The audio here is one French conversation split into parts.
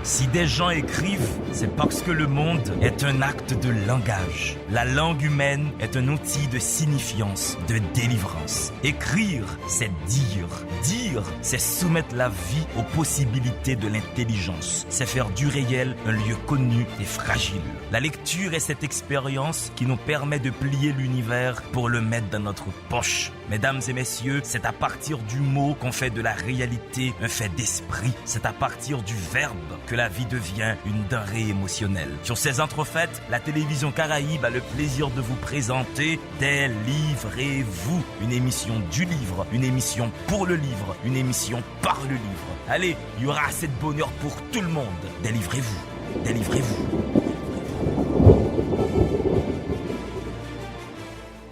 Si des gens écrivent, c'est parce que le monde est un acte de langage. La langue humaine est un outil de signifiance, de délivrance. Écrire, c'est dire. Dire, c'est soumettre la vie aux possibilités de l'intelligence. C'est faire du réel un lieu connu et fragile. La lecture est cette expérience qui nous permet de plier l'univers pour le mettre dans notre poche. Mesdames et messieurs, c'est à partir du mot qu'on fait de la réalité un fait d'esprit. C'est à partir du verbe que la vie devient une denrée émotionnelle. Sur ces entrefaites, la télévision Caraïbe a le plaisir de vous présenter Délivrez-vous, une émission du livre, une émission pour le livre, une émission par le livre. Allez, il y aura assez de bonheur pour tout le monde. Délivrez-vous, délivrez-vous.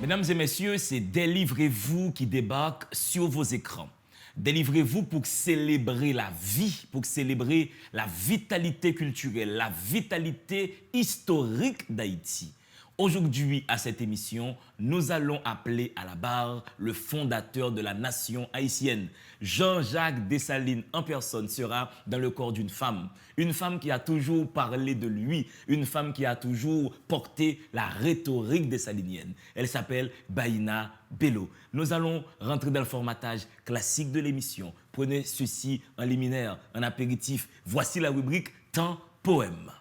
Mesdames et messieurs, c'est Délivrez-vous qui débarque sur vos écrans. Délivrez-vous pour célébrer la vie, pour célébrer la vitalité culturelle, la vitalité historique d'Haïti. Aujourd'hui, à cette émission, nous allons appeler à la barre le fondateur de la nation haïtienne. Jean-Jacques Dessalines en personne sera dans le corps d'une femme. Une femme qui a toujours parlé de lui, une femme qui a toujours porté la rhétorique dessalinienne. Elle s'appelle Baïna Bello. Nous allons rentrer dans le formatage classique de l'émission. Prenez ceci en liminaire, en apéritif. Voici la rubrique Temps Poème.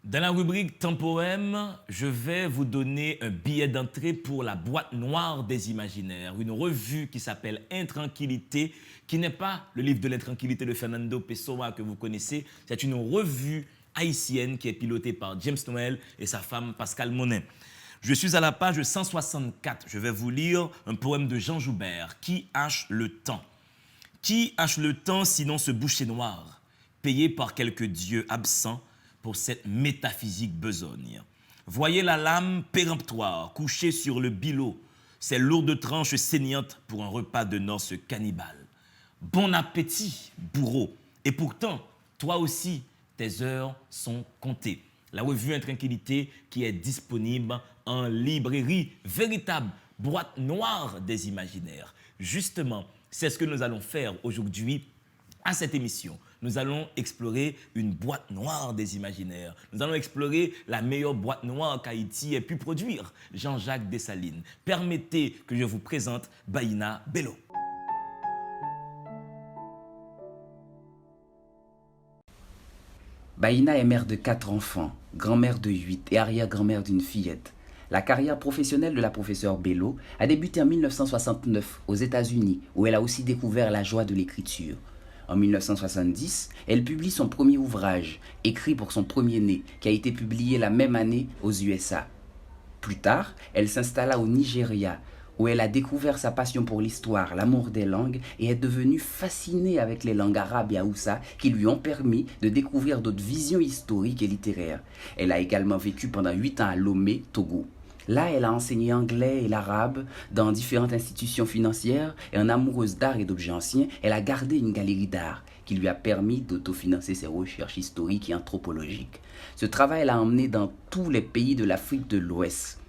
Dans la rubrique Temps Poème, je vais vous donner un billet d'entrée pour la boîte noire des imaginaires, une revue qui s'appelle Intranquillité, qui n'est pas le livre de l'intranquillité de Fernando Pessoa que vous connaissez, c'est une revue haïtienne qui est pilotée par James Noël et sa femme Pascal Monin. Je suis à la page 164, je vais vous lire un poème de Jean Joubert, Qui hache le temps? Qui hache le temps sinon ce boucher noir, payé par quelques dieux absents pour cette métaphysique besogne. Voyez la lame péremptoire couchée sur le billot, ces lourdes tranches saignantes pour un repas de noces cannibale. Bon appétit, bourreau, et pourtant, toi aussi, tes heures sont comptées. La revue Intranquillité qui est disponible en librairie, véritable boîte noire des imaginaires. Justement, c'est ce que nous allons faire aujourd'hui à cette émission. Nous allons explorer une boîte noire des imaginaires. Nous allons explorer la meilleure boîte noire qu'Haïti ait pu produire, Jean-Jacques Dessalines. Permettez que je vous présente Baïna Bello. Baïna est mère de 4 enfants, grand-mère de 8 et arrière-grand-mère d'une fillette. La carrière professionnelle de la professeure Bello a débuté en 1969 aux États-Unis, où elle a aussi découvert la joie de l'écriture. En 1970, elle publie son premier ouvrage, écrit pour son premier-né, qui a été publié la même année aux USA. Plus tard, elle s'installa au Nigeria, où elle a découvert sa passion pour l'histoire, l'amour des langues et est devenue fascinée avec les langues arabes et haoussa qui lui ont permis de découvrir d'autres visions historiques et littéraires. Elle a également vécu pendant 8 ans à Lomé, Togo. Là, elle a enseigné anglais et l'arabe dans différentes institutions financières et en amoureuse d'art et d'objets anciens, elle a gardé une galerie d'art qui lui a permis d'autofinancer ses recherches historiques et anthropologiques. Ce travail l'a emmené dans tous les pays de l'Afrique de l'Ouest,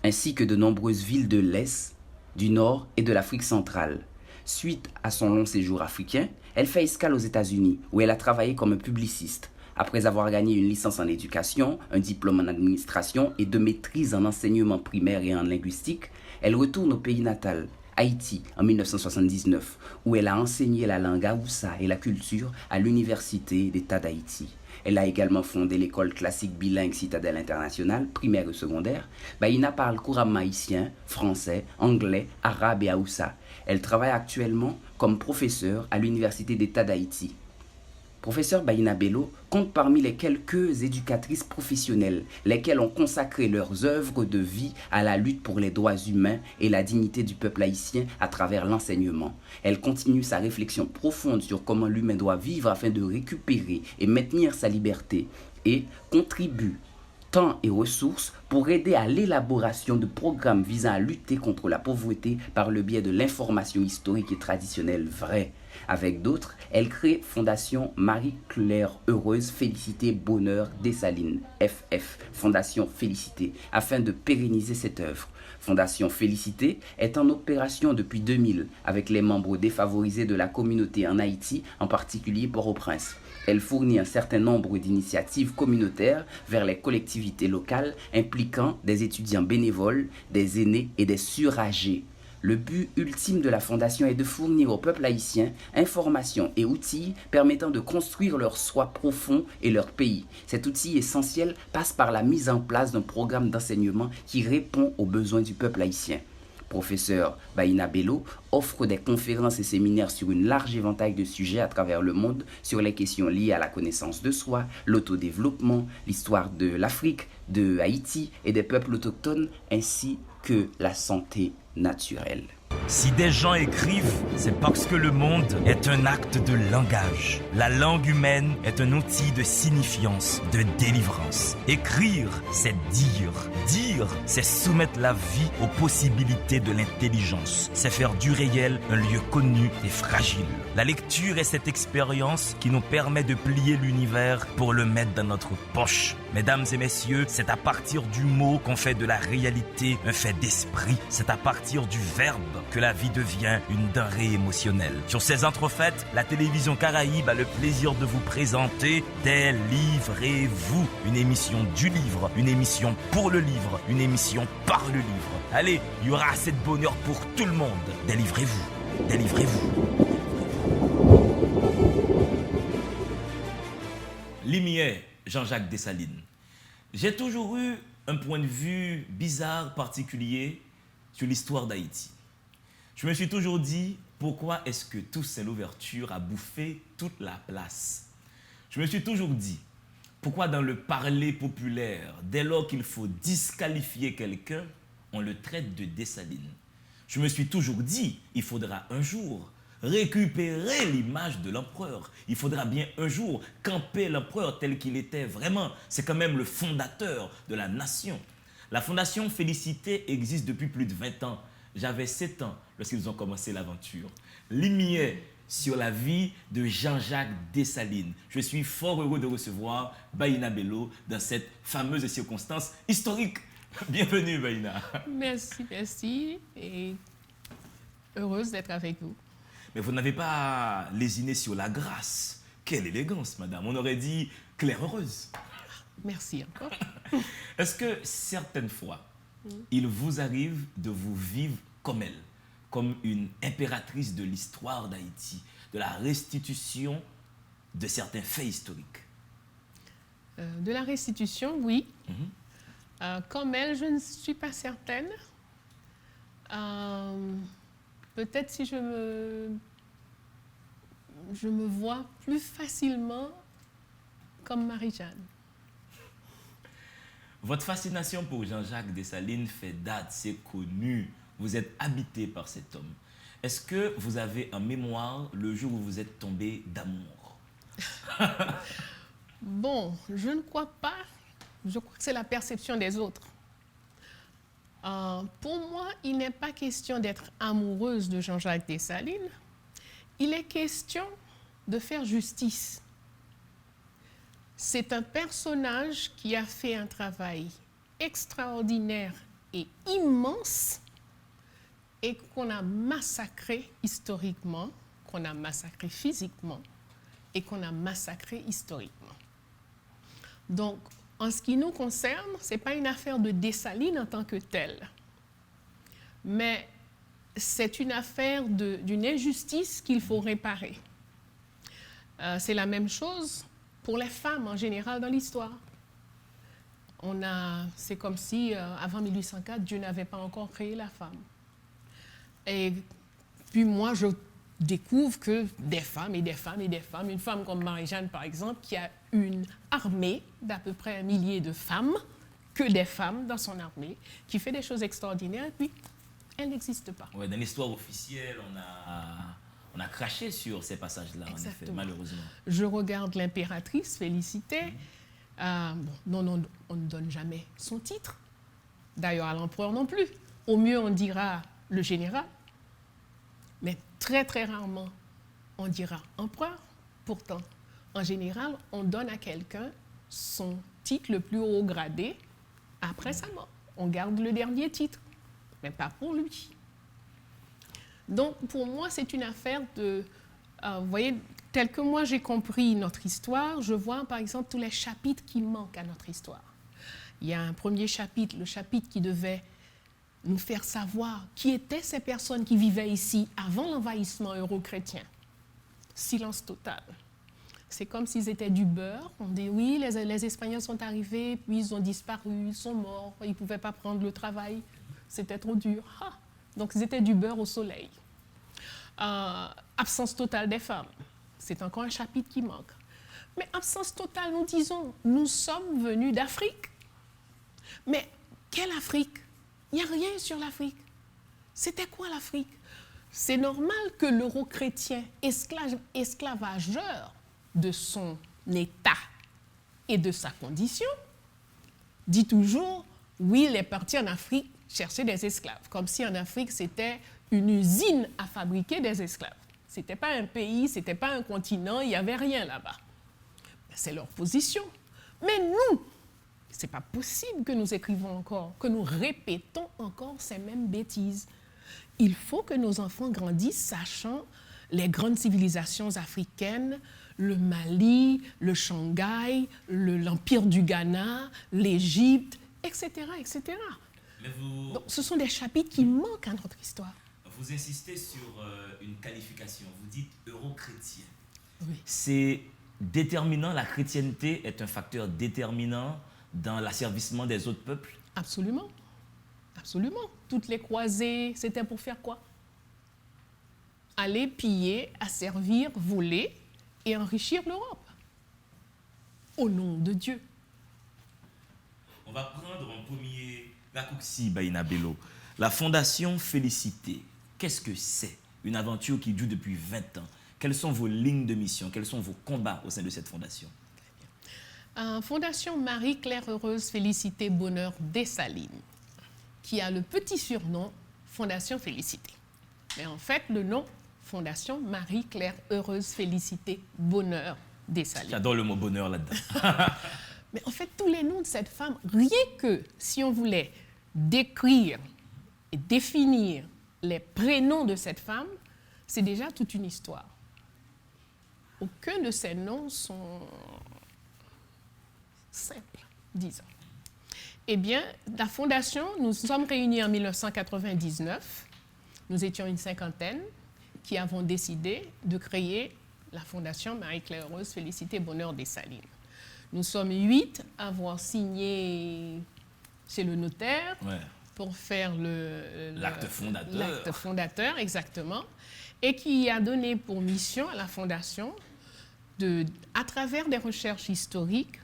ainsi que de nombreuses villes de l'Est, du Nord et de l'Afrique centrale. Suite à son long séjour africain, elle fait escale aux États-Unis, où elle a travaillé comme publiciste. Après avoir gagné une licence en éducation, un diplôme en administration et 2 maîtrises en enseignement primaire et en linguistique, elle retourne au pays natal, Haïti, en 1979, où elle a enseigné la langue haoussa et la culture à l'Université d'État d'Haïti. Elle a également fondé l'école classique bilingue Citadelle Internationale, primaire et secondaire. Baïna parle couramment haïtien, français, anglais, arabe et haoussa. Elle travaille actuellement comme professeure à l'Université d'État d'Haïti. Professeur Baïna Bello compte parmi les quelques éducatrices professionnelles, lesquelles ont consacré leurs œuvres de vie à la lutte pour les droits humains et la dignité du peuple haïtien à travers l'enseignement. Elle continue sa réflexion profonde sur comment l'humain doit vivre afin de récupérer et maintenir sa liberté et contribue temps et ressources pour aider à l'élaboration de programmes visant à lutter contre la pauvreté par le biais de l'information historique et traditionnelle vraie. Avec d'autres, elle crée Fondation Marie-Claire Heureuse Félicité Bonheur Dessalines, FF, Fondation Félicité, afin de pérenniser cette œuvre. Fondation Félicité est en opération depuis 2000 avec les membres défavorisés de la communauté en Haïti, en particulier Port-au-Prince. Elle fournit un certain nombre d'initiatives communautaires vers les collectivités locales impliquant des étudiants bénévoles, des aînés et des surâgés. Le but ultime de la Fondation est de fournir au peuple haïtien informations et outils permettant de construire leur soi profond et leur pays. Cet outil essentiel passe par la mise en place d'un programme d'enseignement qui répond aux besoins du peuple haïtien. Professeur Baïna Bello offre des conférences et séminaires sur une large éventail de sujets à travers le monde sur les questions liées à la connaissance de soi, l'autodéveloppement, l'histoire de l'Afrique, de Haïti et des peuples autochtones, ainsi que la santé naturelle. Si des gens écrivent, c'est parce que le monde est un acte de langage. La langue humaine est un outil de signifiance, de délivrance. Écrire, c'est dire. Dire, c'est soumettre la vie aux possibilités de l'intelligence. C'est faire du réel un lieu connu et fragile. La lecture est cette expérience qui nous permet de plier l'univers pour le mettre dans notre poche. Mesdames et messieurs, c'est à partir du mot qu'on fait de la réalité un fait d'esprit. C'est à partir du verbe que la vie devient une denrée émotionnelle. Sur ces entrefaites, la télévision Caraïbe a le plaisir de vous présenter Délivrez-vous, une émission du livre, une émission pour le livre, une émission par le livre. Allez, il y aura assez de bonheur pour tout le monde. Délivrez-vous, délivrez-vous. Limier, Jean-Jacques Dessalines. J'ai toujours eu un point de vue bizarre, particulier sur l'histoire d'Haïti. Je me suis toujours dit, pourquoi est-ce que Toussaint Louverture a bouffé toute la place? Je me suis toujours dit, pourquoi dans le parler populaire, dès lors qu'il faut disqualifier quelqu'un, on le traite de Dessalines? Je me suis toujours dit, il faudra un jour récupérer l'image de l'empereur. Il faudra bien un jour camper l'empereur tel qu'il était vraiment. C'est quand même le fondateur de la nation. La Fondation Félicité existe depuis plus de 20 ans. J'avais 7 ans lorsqu'ils ont commencé l'aventure. Limier sur la vie de Jean-Jacques Dessalines. Je suis fort heureux de recevoir Baïna Bello dans cette fameuse circonstance historique. Bienvenue Baïna. Merci, merci. Et heureuse d'être avec vous. Mais vous n'avez pas lésiné sur la grâce. Quelle élégance, madame. On aurait dit Claire heureuse. Merci encore. Est-ce que certaines fois, il vous arrive de vous vivre comme elle, comme une impératrice de l'histoire d'Haïti, de la restitution de certains faits historiques? De la restitution, oui. Comme elle, je ne suis pas certaine. Peut-être si je me vois plus facilement comme Marie-Jeanne. Votre fascination pour Jean-Jacques Dessalines fait date, c'est connu. Vous êtes habité par cet homme. Est-ce que vous avez en mémoire le jour où vous êtes tombé d'amour? Bon, je ne crois pas. Je crois que c'est la perception des autres. Pour moi, il n'est pas question d'être amoureuse de Jean-Jacques Dessalines. Il est question de faire justice. C'est un personnage qui a fait un travail extraordinaire et immense et qu'on a massacré historiquement, qu'on a massacré physiquement et qu'on a massacré historiquement. Donc, en ce qui nous concerne, ce n'est pas une affaire de Dessalines en tant que telle, mais c'est une affaire d'une injustice qu'il faut réparer. C'est la même chose pour les femmes en général dans l'histoire. C'est comme si, avant 1804, Dieu n'avait pas encore créé la femme. Et puis moi, je découvre que des femmes et des femmes et des femmes, une femme comme Marie-Jeanne, par exemple, qui a une armée d'à peu près 1 millier de femmes, que des femmes dans son armée, qui fait des choses extraordinaires, et puis elle n'existe pas. Ouais, dans l'histoire officielle, on a craché sur ces passages-là, en effet, malheureusement. Je regarde l'impératrice Félicité. On ne donne jamais son titre. D'ailleurs, à l'empereur non plus. Au mieux, on dira le général, mais très, très rarement, on dira empereur. Pourtant, en général, on donne à quelqu'un son titre le plus haut gradé après sa mort. On garde le dernier titre, mais pas pour lui. Donc, pour moi, c'est une affaire de... vous voyez, tel que moi j'ai compris notre histoire, je vois par exemple tous les chapitres qui manquent à notre histoire. Il y a un premier chapitre, le chapitre qui devait nous faire savoir qui étaient ces personnes qui vivaient ici avant l'envahissement euro-chrétien. Silence total. C'est comme s'ils étaient du beurre. On dit oui, les Espagnols sont arrivés, puis ils ont disparu, ils sont morts, ils ne pouvaient pas prendre le travail, c'était trop dur. Ah, donc ils étaient du beurre au soleil. Absence totale des femmes. C'est encore un chapitre qui manque. Mais absence totale, nous disons, nous sommes venus d'Afrique. Mais quelle Afrique? Il n'y a rien sur l'Afrique. C'était quoi l'Afrique? C'est normal que l'euro-chrétien esclavageur de son état et de sa condition dit toujours, oui, il est parti en Afrique chercher des esclaves. Comme si en Afrique, c'était une usine à fabriquer des esclaves. Ce n'était pas un pays, ce n'était pas un continent, il n'y avait rien là-bas. C'est leur position. Mais nous, ce n'est pas possible que nous écrivons encore, que nous répétons encore ces mêmes bêtises. Il faut que nos enfants grandissent sachant les grandes civilisations africaines, le Mali, le Shanghai, l'Empire du Ghana, l'Égypte, etc., etc. Mais vous... Donc, ce sont des chapitres qui manquent à notre histoire. Vous insistez sur une qualification, vous dites euro-chrétien. Oui. C'est déterminant, la chrétienté est un facteur déterminant dans l'asservissement des autres peuples? Absolument. Absolument. Toutes les croisées, c'était pour faire quoi? Aller piller, asservir, voler et enrichir l'Europe. Au nom de Dieu. On va prendre en premier raccourci, Baïna Bello. La Fondation Félicité, qu'est-ce que c'est? Une aventure qui dure depuis 20 ans. Quelles sont vos lignes de mission? Quels sont vos combats au sein de cette fondation? Fondation Marie-Claire Heureuse Félicité Bonheur Dessalines, qui a le petit surnom Fondation Félicité. Mais en fait, le nom Fondation Marie-Claire Heureuse Félicité Bonheur Dessalines. J'adore le mot bonheur là-dedans. Mais en fait, tous les noms de cette femme, rien que si on voulait décrire et définir les prénoms de cette femme, c'est déjà toute une histoire. Aucun de ces noms sont simples, disons. Eh bien, la Fondation, nous sommes réunis en 1999. Nous étions une cinquantaine qui avons décidé de créer la Fondation Marie-Claire Heureuse Félicité Bonheur Dessalines. Nous sommes 8 à avoir signé chez le notaire pour faire l'acte fondateur. L'acte fondateur, exactement. Et qui a donné pour mission à la Fondation, à travers des recherches historiques,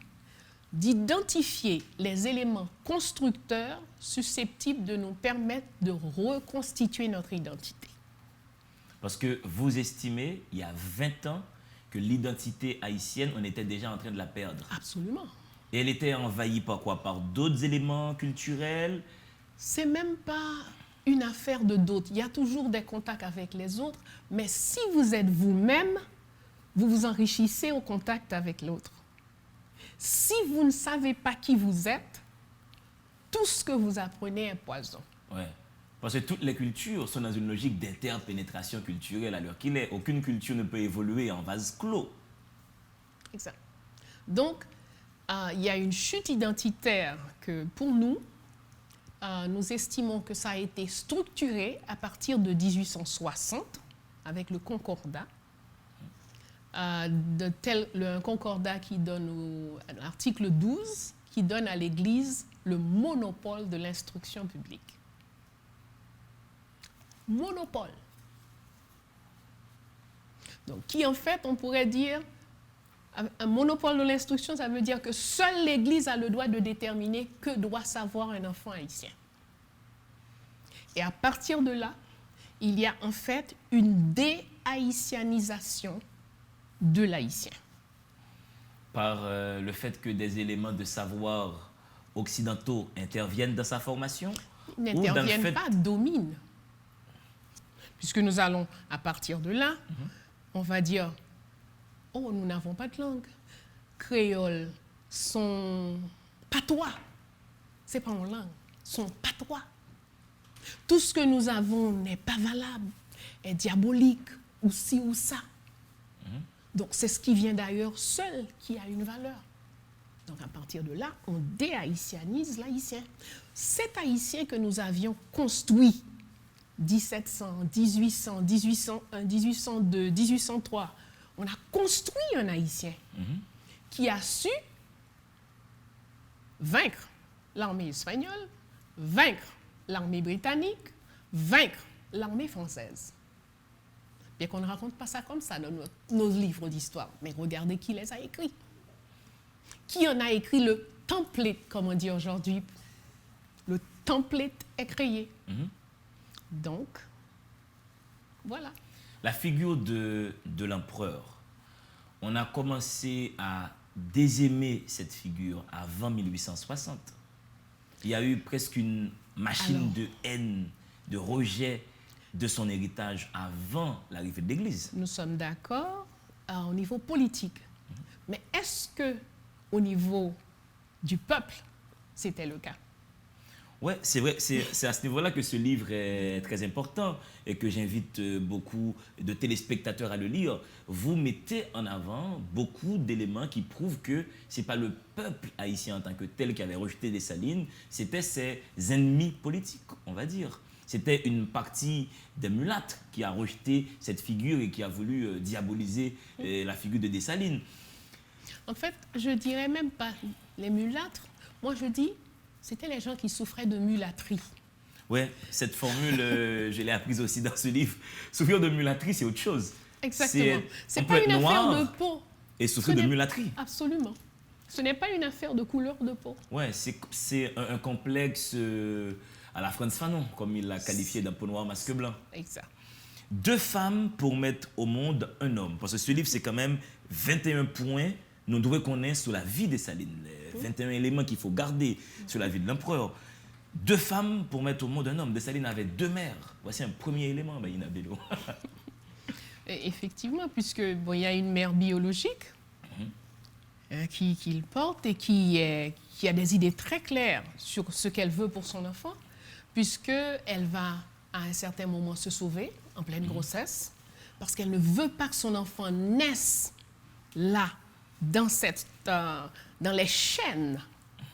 d'identifier les éléments constructeurs susceptibles de nous permettre de reconstituer notre identité. Parce que vous estimez, il y a 20 ans, que l'identité haïtienne, on était déjà en train de la perdre. Absolument. Et elle était envahie par quoi? Par d'autres éléments culturels? C'est même pas une affaire de d'autres. Il y a toujours des contacts avec les autres, mais si vous êtes vous-même, vous vous enrichissez au contact avec l'autre. Si vous ne savez pas qui vous êtes, tout ce que vous apprenez est poison. Ouais. Parce que toutes les cultures sont dans une logique d'interpénétration culturelle à l'heure qu'il est. Aucune culture ne peut évoluer en vase clos. Exact. Donc, il y a une chute identitaire que, pour nous, nous estimons que ça a été structuré à partir de 1860 avec le Concordat. Un concordat qui donne à l'article 12, qui donne à l'Église le monopole de l'instruction publique. Monopole. Donc, qui en fait, on pourrait dire, un monopole de l'instruction, ça veut dire que seule l'Église a le droit de déterminer que doit savoir un enfant haïtien. Et à partir de là, il y a en fait une déhaïtianisation de l'haïtien. Par le fait que des éléments de savoir occidentaux interviennent dans sa formation? Ils n'interviennent pas, dominent. Puisque nous allons, à partir de là, on va dire, oh, nous n'avons pas de langue. Créole, son patois, c'est pas en langue, son patois. Tout ce que nous avons n'est pas valable, est diabolique, ou ci ou ça. Donc, c'est ce qui vient d'ailleurs seul qui a une valeur. Donc, à partir de là, on déhaïtianise l'haïtien. Cet haïtien que nous avions construit 1700, 1800, 1801, 1802, 1803, on a construit un haïtien qui a su vaincre l'armée espagnole, vaincre l'armée britannique, vaincre l'armée française. Bien qu'on ne raconte pas ça comme ça dans nos livres d'histoire, mais regardez qui les a écrits. Qui en a écrit le template, comme on dit aujourd'hui? Le template est créé. Donc, voilà. La figure de l'empereur, on a commencé à désaimer cette figure avant 1860. Il y a eu presque une machine de haine, de rejet de son héritage avant l'arrivée de l'Église. Nous sommes d'accord au niveau politique. Mais est-ce que au niveau du peuple, c'était le cas? Oui, c'est vrai, c'est à ce niveau-là que ce livre est très important et que j'invite beaucoup de téléspectateurs à le lire. Vous mettez en avant beaucoup d'éléments qui prouvent que ce n'est pas le peuple haïtien en tant que tel qui avait rejeté Dessalines, c'était ses ennemis politiques, on va dire. C'était une partie des mulâtres qui a rejeté cette figure et qui a voulu diaboliser la figure de Dessalines. En fait, je ne dirais même pas les mulâtres. Moi, je dis, c'était les gens qui souffraient de mulâtrie. Oui, cette formule, je l'ai apprise aussi dans ce livre. Souffrir de mulâtrie, c'est autre chose. Exactement. Ce n'est pas une affaire de peau. Et souffrir de mulâtrie. Absolument. Ce n'est pas une affaire de couleur de peau. Oui, c'est un complexe à la Frantz Fanon, comme il l'a qualifié d'un peau noire masque blanc. Exact. 2 femmes pour mettre au monde un homme. Parce que ce livre, c'est quand même 21 points nous devons connaître sur la vie de Dessalines. 21 éléments qu'il faut garder sur la vie de l'empereur. 2 femmes pour mettre au monde un homme. Dessalines avait 2 mères. Voici un premier élément, Baïna Bello. Effectivement, puisque bon, y a une mère biologique qu'il porte et qui a des idées très claires sur ce qu'elle veut pour son enfant, puisqu'elle va à un certain moment se sauver en pleine grossesse, parce qu'elle ne veut pas que son enfant naisse là, dans les chaînes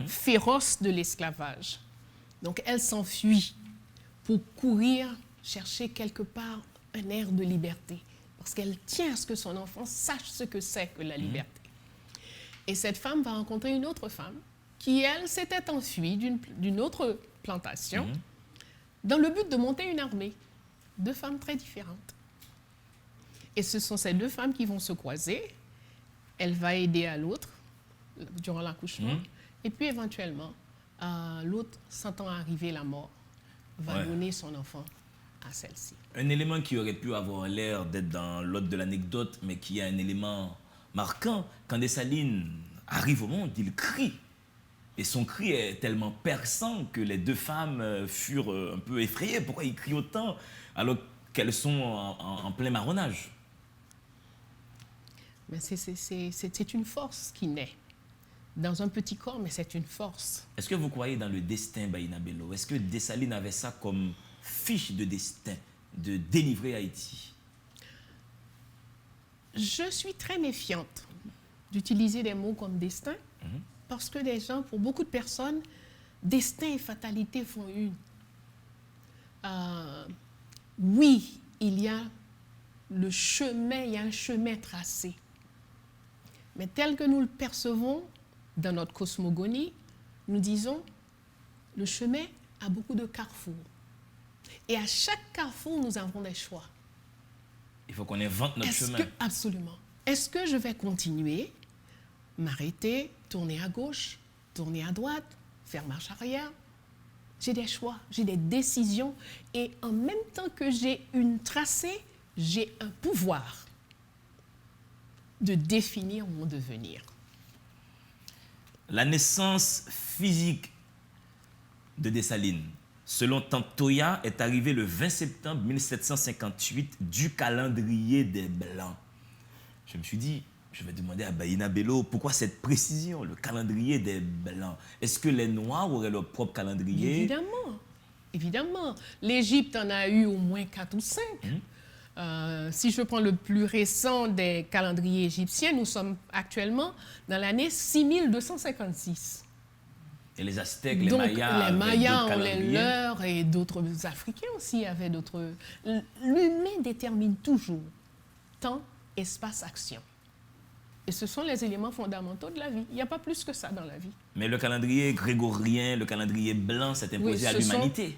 féroces de l'esclavage. Donc elle s'enfuit pour courir, chercher quelque part un air de liberté, parce qu'elle tient à ce que son enfant sache ce que c'est que la liberté. Et cette femme va rencontrer une autre femme qui, elle, s'était enfuie d'une autre plantation dans le but de monter une armée. 2 femmes très différentes. Et ce sont ces 2 femmes qui vont se croiser. Elle va aider à l'autre durant l'accouchement. Et puis, éventuellement, l'autre, sentant arriver la mort, va donner son enfant à celle-ci. Un élément qui aurait pu avoir l'air d'être dans l'ordre de l'anecdote, mais qui est un élément marquant. Quand Dessalines arrive au monde, il crie. Et son cri est tellement perçant que les 2 femmes furent un peu effrayées. Pourquoi il crie autant alors qu'elles sont en plein marronnage? Mais c'est une force qui naît dans un petit corps, mais c'est une force. Est-ce que vous croyez dans le destin, Baïna Bello? Est-ce que Dessalines avait ça comme fiche de destin, de délivrer Haïti? Je suis très méfiante d'utiliser des mots comme destin, parce que des gens, pour beaucoup de personnes, destin et fatalité font une. Oui, il y a le chemin, il y a un chemin tracé. Mais tel que nous le percevons dans notre cosmogonie, nous disons, le chemin a beaucoup de carrefours. Et à chaque carrefour, nous avons des choix. Il faut qu'on invente notre chemin. Absolument. Est-ce que je vais continuer, m'arrêter, tourner à gauche, tourner à droite, faire marche arrière? J'ai des choix, j'ai des décisions. Et en même temps que j'ai une tracée, j'ai un pouvoir de définir mon devenir. La naissance physique de Dessalines, selon Tantoya, est arrivé le 20 septembre 1758 du calendrier des Blancs. Je me suis dit, je vais demander à Baïna Bello, pourquoi cette précision, le calendrier des Blancs? Est-ce que les Noirs auraient leur propre calendrier? Évidemment, évidemment. L'Égypte en a eu au moins 4 ou 5. Si je prends le plus récent des calendriers égyptiens, nous sommes actuellement dans l'année 6256. Et les Aztèques, les Donc, Mayas, les Mayas ont les calendriers. leurs et d'autres Africains aussi avaient d'autres. L'humain détermine toujours temps, espace, action. Et ce sont les éléments fondamentaux de la vie. Il n'y a pas plus que ça dans la vie. Mais le calendrier grégorien, le calendrier blanc s'est imposé Oui, à ce sont- l'humanité.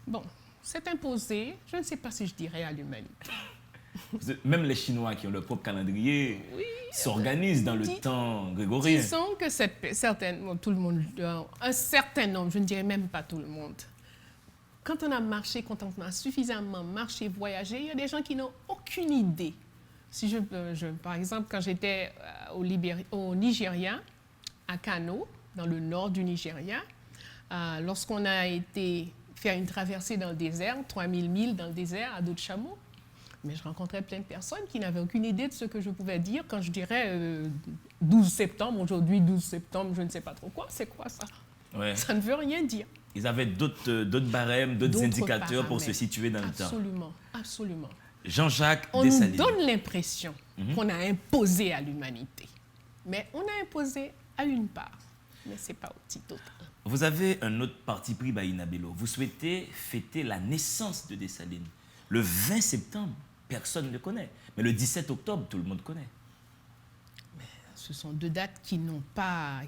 Bon, c'est imposé, je ne sais pas si je dirais à l'humanité. Même les Chinois qui ont leur propre calendrier s'organisent dans le temps grégorien. Disons que tout le monde, un certain nombre, je ne dirais même pas tout le monde, quand on a marché, quand on a suffisamment marché, voyagé, il y a des gens qui n'ont aucune idée. Si par exemple, quand j'étais au Nigeria, à Kano, dans le nord du Nigeria, lorsqu'on a été faire une traversée dans le désert, 3000 milles dans le désert, à dos de chameau, mais je rencontrais plein de personnes qui n'avaient aucune idée de ce que je pouvais dire quand je dirais 12 septembre, aujourd'hui 12 septembre, je ne sais pas trop quoi, c'est quoi ça? Ouais. Ça ne veut rien dire. Ils avaient d'autres barèmes, d'autres indicateurs pour se paramètres. situer dans le temps. Absolument, absolument. Jean-Jacques On nous Dessalines. donne l'impression qu'on a imposé à l'humanité. Mais on a imposé à une part, mais ce n'est pas au petit autre. Vous avez un autre parti pris, Baïna Bello. Vous souhaitez fêter la naissance de Dessalines. Le 20 septembre, personne ne le connaît. Mais le 17 octobre, tout le monde connaît. Ce sont deux dates qui n'ont pas,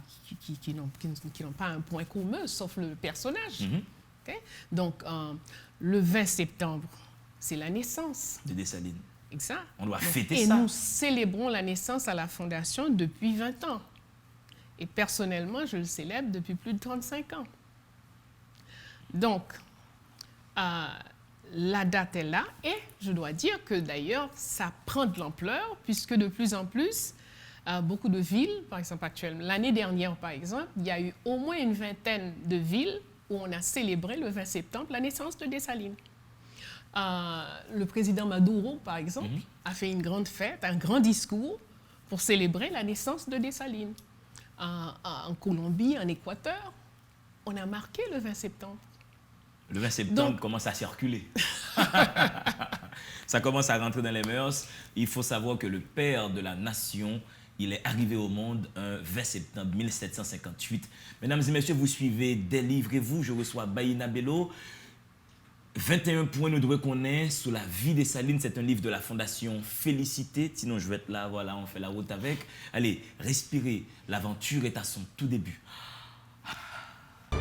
qui n'ont pas un point commun, sauf le personnage. Ok? Donc, le 20 septembre, c'est la naissance. De Dessalines. Exact. On doit Donc, fêter et ça. nous célébrons la naissance à la Fondation depuis 20 ans. Et personnellement, je le célèbre depuis plus de 35 ans. Donc, la date est là et je dois dire que d'ailleurs, ça prend de l'ampleur puisque de plus en plus, beaucoup de villes, par exemple actuellement, l'année dernière par exemple, il y a eu au moins une vingtaine de villes où on a célébré le 20 septembre la naissance de Dessalines. Le président Maduro, par exemple, a fait une grande fête, un grand discours pour célébrer la naissance de Dessalines. En Colombie, en Équateur, on a marqué le 20 septembre. Le 20 septembre Donc- commence à circuler. Ça commence à rentrer dans les mœurs. Il faut savoir que le père de la nation, il est arrivé au monde un 20 septembre 1758. Mesdames et messieurs, vous suivez Délivrez-vous. Je reçois Baïna Bello. 21 points nous devons connaître sous la vie des Salines. C'est un livre de la Fondation Félicité. Sinon, je vais être là, voilà, on fait la route avec. Allez, respirez. L'aventure est à son tout début.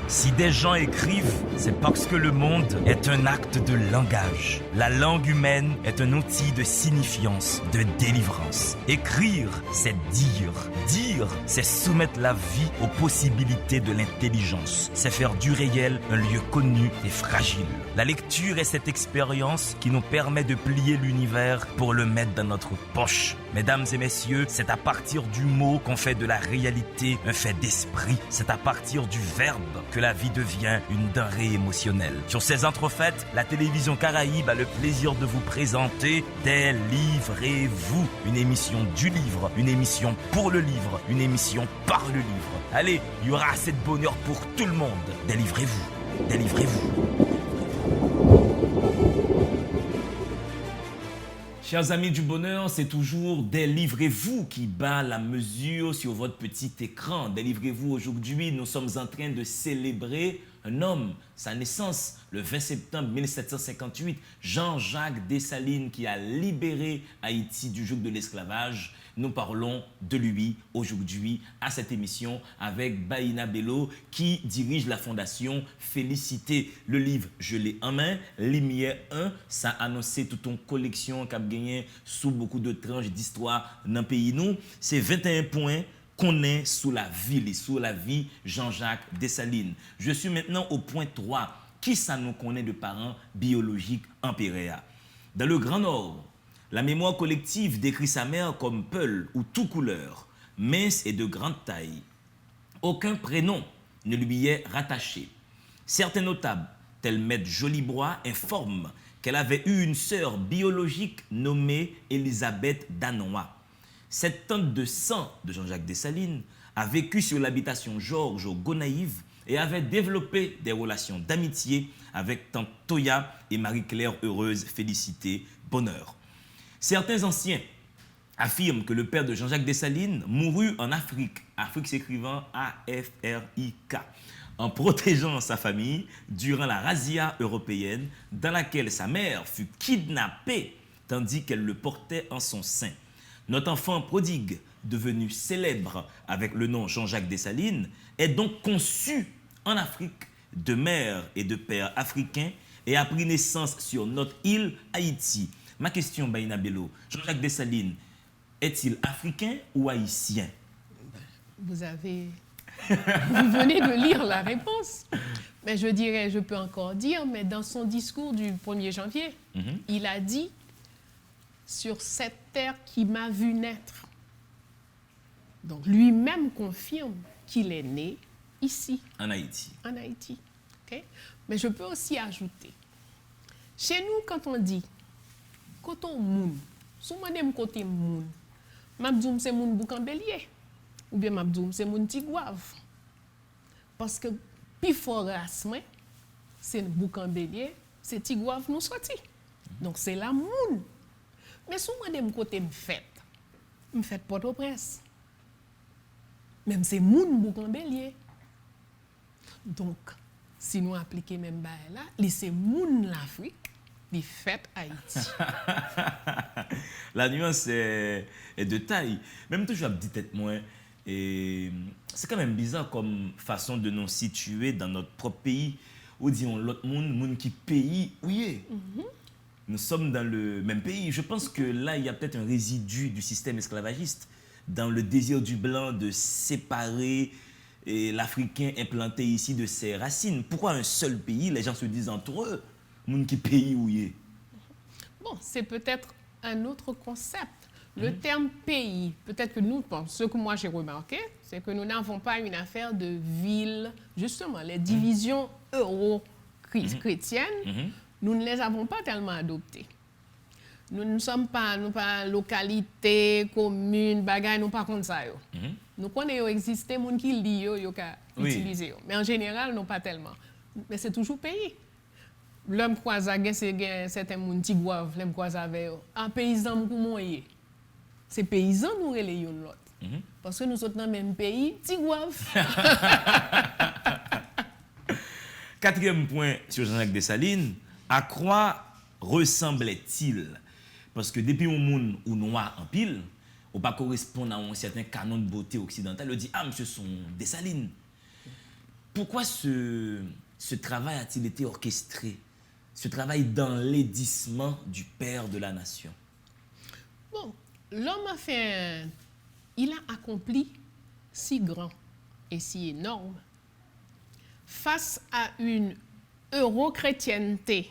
Si des gens écrivent, c'est parce que le monde est un acte de langage. La langue humaine est un outil de signifiance, de délivrance. Écrire, c'est dire. Dire, c'est soumettre la vie aux possibilités de l'intelligence. C'est faire du réel un lieu connu et fragile. La lecture est cette expérience qui nous permet de plier l'univers pour le mettre dans notre poche. Mesdames et messieurs, c'est à partir du mot qu'on fait de la réalité un fait d'esprit. C'est à partir du verbe que la vie devient une denrée émotionnelle. Sur ces entrefaites, la télévision Caraïbe a le plaisir de vous présenter Délivrez-vous, une émission du livre, une émission pour le livre, une émission par le livre. Allez, il y aura assez de bonheur pour tout le monde. Délivrez-vous, délivrez-vous. Chers amis du bonheur, c'est toujours Délivrez-vous qui bat la mesure sur votre petit écran. Délivrez-vous aujourd'hui, nous sommes en train de célébrer un homme, sa naissance, le 20 septembre 1758, Jean-Jacques Dessalines qui a libéré Haïti du joug de l'esclavage. Nous parlons de lui aujourd'hui à cette émission avec Baïna Bello qui dirige la Fondation Félicité. Le livre, je l'ai en main, Lumière 1, ça a annoncé toute une collection qui a gagné sous beaucoup de tranches d'histoire dans le pays. Nous, c'est 21 points qu'on est sous la vie Jean-Jacques Dessalines. Je suis maintenant au point 3. Qui ça nous connaît de parents biologiques en Péréa? Dans le Grand Nord, la mémoire collective décrit sa mère comme Peul ou tout couleur, mince et de grande taille. Aucun prénom ne lui est rattaché. Certains notables, tels Maître Jolibois, informent qu'elle avait eu une sœur biologique nommée Élisabeth Danois. Cette tante de sang de Jean-Jacques Dessalines a vécu sur l'habitation Georges au Gonaïves et avait développé des relations d'amitié avec tante Toya et Marie-Claire Heureuse Félicité Bonheur. Certains anciens affirment que le père de Jean-Jacques Dessalines mourut en Afrique, Afrique s'écrivant A-F-R-I-K, en protégeant sa famille durant la razzia européenne dans laquelle sa mère fut kidnappée tandis qu'elle le portait en son sein. Notre enfant prodigue, devenu célèbre avec le nom Jean-Jacques Dessalines, est donc conçu en Afrique de mère et de père africains et a pris naissance sur notre île Haïti. Ma question, Baïna Bello, Jean-Jacques Dessalines, est-il africain ou haïtien? Vous venez de lire la réponse. Mais je dirais, je peux encore dire, mais dans son discours du 1er janvier, il a dit « sur cette terre qui m'a vu naître ». Donc lui-même confirme qu'il est né ici. En Haïti. En Haïti. Okay? Mais je peux aussi ajouter, chez nous, quand on dit « koto moun », sou madame côté moun, mabdoum c'est moun Boucambélier ou bien mabdoum c'est moun Tigouave. Parce que pi fort race c'est Boucambélier, c'est Tigouave nous sorti. Donc c'est la moun. Mais sou madame côté m'fait Port-au-Prince. Même c'est moun Boucambélier. Donc si nous appliquons même bail là, c'est moun l'Afrique. Des fêtes Haïti. La nuance est de taille. Même toujours, je dis tête moins. Et c'est quand même bizarre comme façon de nous situer dans notre propre pays. Ou disons l'autre monde qui pays où il est. Nous sommes dans le même pays. Je pense que là, il y a peut-être un résidu du système esclavagiste dans le désir du blanc de séparer l'Africain implanté ici de ses racines. Pourquoi un seul pays? Les gens se disent entre eux. Moun qui pays où il est. Bon, c'est peut-être un autre concept. Le terme pays, peut-être que nous, ce que moi j'ai remarqué, c'est que nous n'avons pas une affaire de ville. Justement, les divisions euro-chrétiennes, nous ne les avons pas tellement adoptées. Nous ne sommes pas, localité, commune, bagaille, nous pas comme ça. Nous connaissons exister, moun qui lit yo utiliser. Mais en général, non pas tellement. Mais c'est toujours pays. L'homme croise à certains moun Tigouave, l'homme croise avec un paysan comment y est. C'est paysan nous relayons l'autre. Parce que nous sommes dans le même pays, Tigouave. Quatrième point sur Jean-Jacques Dessalines, à quoi ressemblait-il? Parce que depuis un monde ou noir en pile, on pas correspond à un certain canon de beauté occidental, on dit ah monsieur son Dessalines. Pourquoi ce travail a-t-il été orchestré? Ce travail d'enlaidissement du père de la nation. Bon, l'homme il a accompli si grand et si énorme face à une euro-chrétienté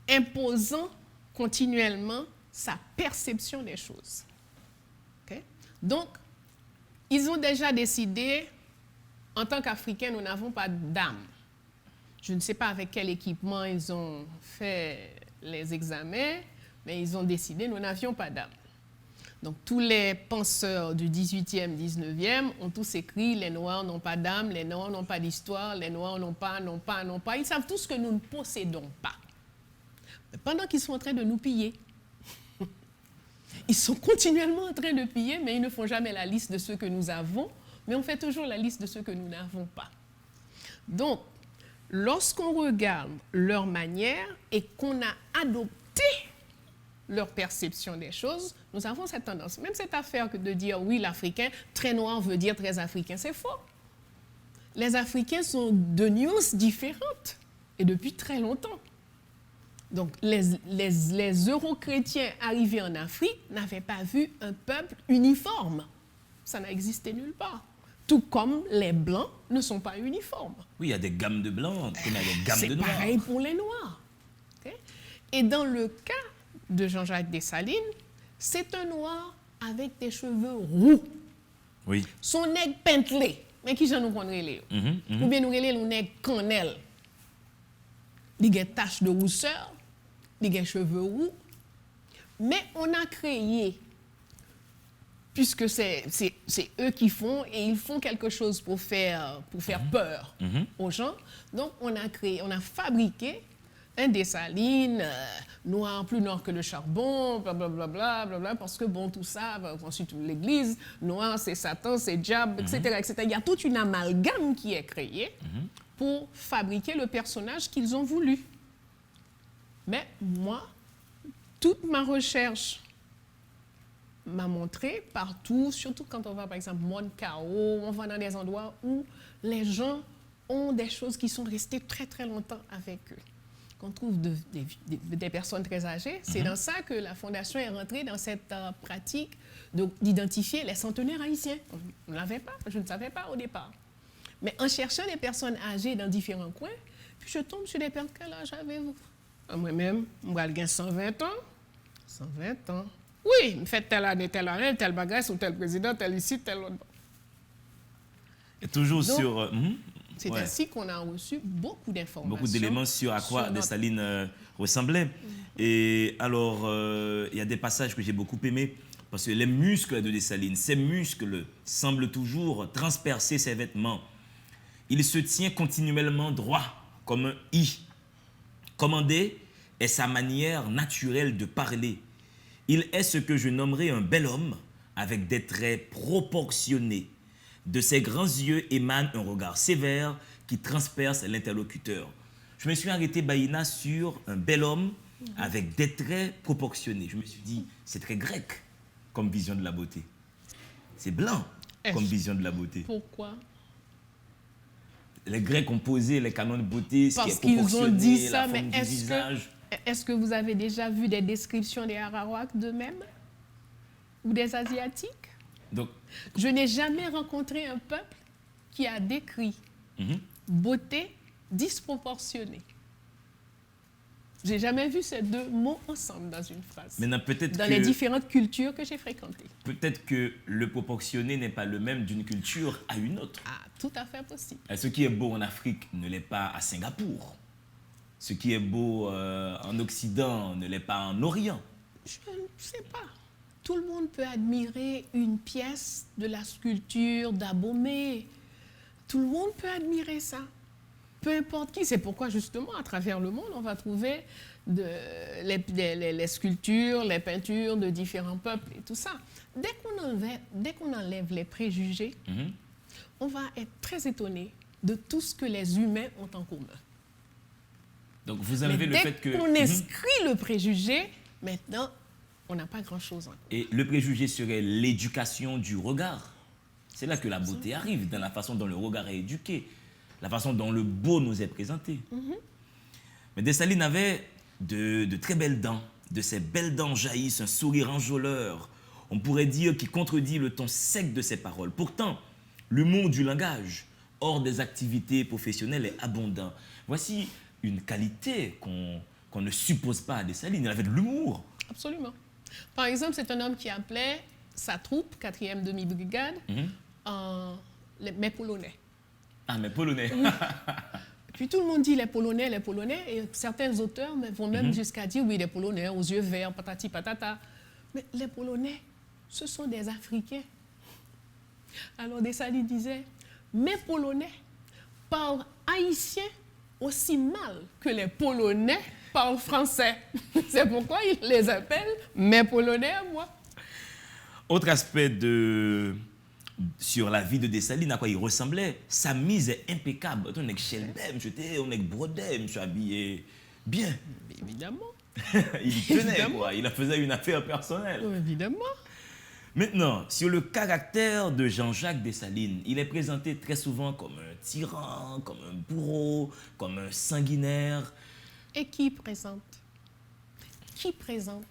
imposant continuellement sa perception des choses. Okay? Donc, ils ont déjà décidé, en tant qu'Africains, nous n'avons pas d'âme. Je ne sais pas avec quel équipement ils ont fait les examens, mais ils ont décidé nous n'avions pas d'âme. Donc tous les penseurs du 18e, 19e ont tous écrit les Noirs n'ont pas d'âme, les Noirs n'ont pas d'histoire, les Noirs n'ont pas. Ils savent tous que nous ne possédons pas. Mais pendant qu'ils sont en train de nous piller, ils sont continuellement en train de piller, mais ils ne font jamais la liste de ceux que nous avons, mais on fait toujours la liste de ceux que nous n'avons pas. Donc, lorsqu'on regarde leur manière et qu'on a adopté leur perception des choses, nous avons cette tendance. Même cette affaire que de dire, oui, l'Africain, très noir veut dire très africain, c'est faux. Les Africains sont de nuances différentes et depuis très longtemps. Donc, les euro-chrétiens arrivés en Afrique n'avaient pas vu un peuple uniforme. Ça n'a existé nulle part. Tout comme les Blancs ne sont pas uniformes. Oui, il y a des gammes de Blancs, comme il y a des gammes de Noirs. C'est pareil pour les Noirs. Okay? Et dans le cas de Jean-Jacques Dessalines, c'est un Noir avec des cheveux roux. Oui. Son nez pentelé. mais qui j'en nous connaît ou bien nous relève nous nèg cannelle. Il y a taches de rousseur, il y a cheveux roux, mais on a créé, puisque c'est eux qui font et ils font quelque chose pour faire peur aux gens. Donc on a fabriqué un Dessalines noir, plus noir que le charbon, blablabla, blablabla, parce que bon, tout ça, ensuite l'église, noir, c'est Satan, c'est diable, etc., etc. Il y a toute une amalgame qui est créée pour fabriquer le personnage qu'ils ont voulu. Mais moi, toute ma recherche m'a montré partout, surtout quand on va par exemple Montcao, on va dans des endroits où les gens ont des choses qui sont restées très très longtemps avec eux. Qu'on trouve des personnes très âgées, c'est dans ça que la Fondation est rentrée dans cette pratique d'identifier les centenaires haïtiens. On ne l'avait pas, je ne savais pas au départ. Mais en cherchant des personnes âgées dans différents coins, puis je tombe sur des personnes, quel âge avez-vous? Moi-même, j'ai 120 ans. 120 ans. Oui, je fais telle année, tel bagage, ou tel président, tel ici, tel autre. Et toujours donc, sur... c'est ainsi qu'on a reçu beaucoup d'informations. Beaucoup d'éléments sur à quoi Dessalines ressemblait. Et alors, il y a des passages que j'ai beaucoup aimés, parce que les muscles de Dessalines, ces muscles semblent toujours transpercer ses vêtements. Il se tient continuellement droit, comme un I. Commander est sa manière naturelle de parler. Il est ce que je nommerais un bel homme, avec des traits proportionnés. De ses grands yeux émane un regard sévère qui transperce l'interlocuteur. Je me suis arrêté, Baïna, sur un bel homme avec des traits proportionnés. Je me suis dit, c'est très grec comme vision de la beauté. C'est blanc comme vision de la beauté. Pourquoi? Les Grecs ont posé les canons de beauté, ce qui est qu'ils ont dit ça, la forme mais du visage. Est-ce que vous avez déjà vu des descriptions des Arawaks d'eux-mêmes? Ou des Asiatiques? Donc, je n'ai jamais rencontré un peuple qui a décrit beauté disproportionnée. J'ai jamais vu ces deux mots ensemble dans une phrase. Maintenant, dans les différentes cultures que j'ai fréquentées. Peut-être que le proportionné n'est pas le même d'une culture à une autre. Ah, tout à fait possible. Ce qui est beau en Afrique ne l'est pas à Singapour. Ce qui est beau en Occident ne l'est pas en Orient. Je ne sais pas. Tout le monde peut admirer une pièce de la sculpture d'Abomey. Tout le monde peut admirer ça. Peu importe qui. C'est pourquoi, justement, à travers le monde, on va trouver les sculptures, les peintures de différents peuples et tout ça. Dès qu'on enlève les préjugés, on va être très étonné de tout ce que les humains ont en commun. Donc, vous enlevez le fait que... Dès qu'on inscrit le préjugé, maintenant, on n'a pas grand-chose en commun. Et le préjugé serait l'éducation du regard. C'est là que la beauté arrive, dans la façon dont le regard est éduqué, la façon dont le beau nous est présenté. Mais Dessalines avait de très belles dents. De ces belles dents jaillissent un sourire enjôleur. On pourrait dire qu'il contredit le ton sec de ses paroles. Pourtant, l'humour du langage, hors des activités professionnelles, est abondant. Voici une qualité qu'on ne suppose pas à Dessalines. Il avait de l'humour. Absolument. Par exemple, c'est un homme qui appelait sa troupe, 4e demi-brigade, mes Polonais. Ah, mes Polonais. Puis tout le monde dit les Polonais, et certains auteurs vont même jusqu'à dire, oui, les Polonais aux yeux verts, patati patata. Mais les Polonais, ce sont des Africains. Alors Dessalines disait, mes Polonais parlent haïtien aussi mal que les Polonais parlent français. C'est pourquoi il les appelle mes Polonais à moi. Autre aspect sur la vie de Dessalines, à quoi il ressemblait, sa mise est impeccable. On est chelbem, on est brodé, je suis habillé bien. Évidemment. Il tenait, quoi. Il faisait une affaire personnelle. Évidemment. Maintenant, sur le caractère de Jean-Jacques Dessalines, il est présenté très souvent comme un tyran, comme un bourreau, comme un sanguinaire. Et qui présente? Qui présente?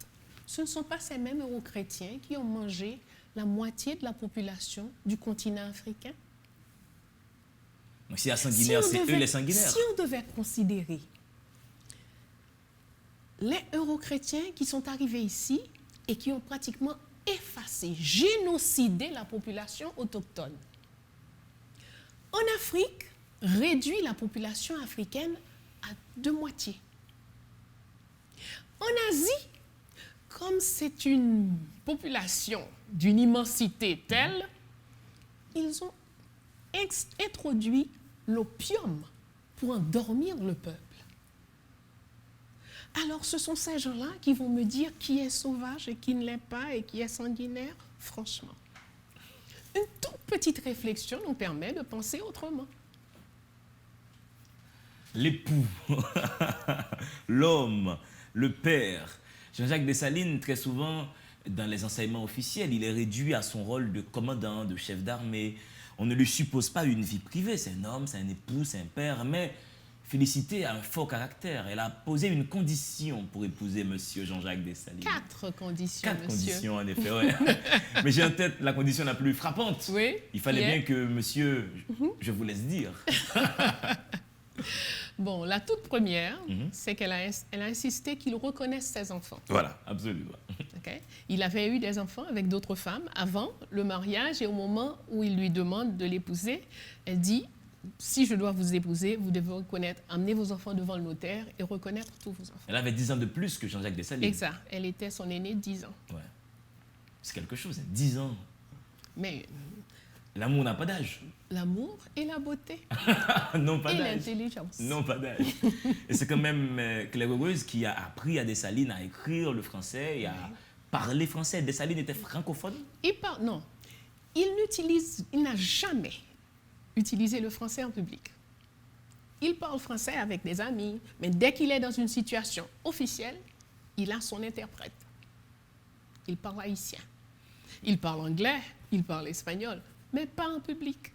Ce ne sont pas ces mêmes euro-chrétiens qui ont mangé la moitié de la population du continent africain? Donc, si y a sanguinaire, c'est eux les sanguinaires. Si on devait considérer les euro-chrétiens qui sont arrivés ici et qui ont pratiquement effacé, génocidé la population autochtone, en Afrique, réduit la population africaine à de moitié. En Asie, comme c'est une population d'une immensité telle, ils ont introduit l'opium pour endormir le peuple. Alors, ce sont ces gens-là qui vont me dire qui est sauvage et qui ne l'est pas et qui est sanguinaire, franchement. Une toute petite réflexion nous permet de penser autrement. L'époux, l'homme, le père. Jean-Jacques Dessalines, très souvent, dans les enseignements officiels, il est réduit à son rôle de commandant, de chef d'armée. On ne lui suppose pas une vie privée. C'est un homme, c'est un époux, c'est un père. Mais Félicité a un fort caractère. Elle a posé une condition pour épouser monsieur Jean-Jacques Dessalines. 4 conditions, Quatre monsieur. conditions, en effet, ouais. Mais j'ai en tête la condition la plus frappante. Oui. Il fallait bien que monsieur, je vous laisse dire. Bon, la toute première, c'est qu'elle a insisté qu'il reconnaisse ses enfants. Voilà, absolument. Okay? Il avait eu des enfants avec d'autres femmes avant le mariage et au moment où il lui demande de l'épouser, elle dit, si je dois vous épouser, vous devez reconnaître, amener vos enfants devant le notaire et reconnaître tous vos enfants. Elle avait 10 ans de plus que Jean-Jacques Dessalines. Exact. Elle était son aînée de 10 ans. Ouais. C'est quelque chose, 10 ans. Mais L'amour n'a pas d'âge. l'amour et la beauté Non, pas et d'âge. l'intelligence. Non, pas d'âge. Et c'est quand même Claire Heureuse qui a appris à Dessalines à écrire le français et à parler français. Dessalines était francophone. Non, il n'a jamais utilisé le français en public. Il parle français avec des amis, mais dès qu'il est dans une situation officielle, il a son interprète. Il parle haïtien. Il parle anglais, il parle espagnol, mais pas en public.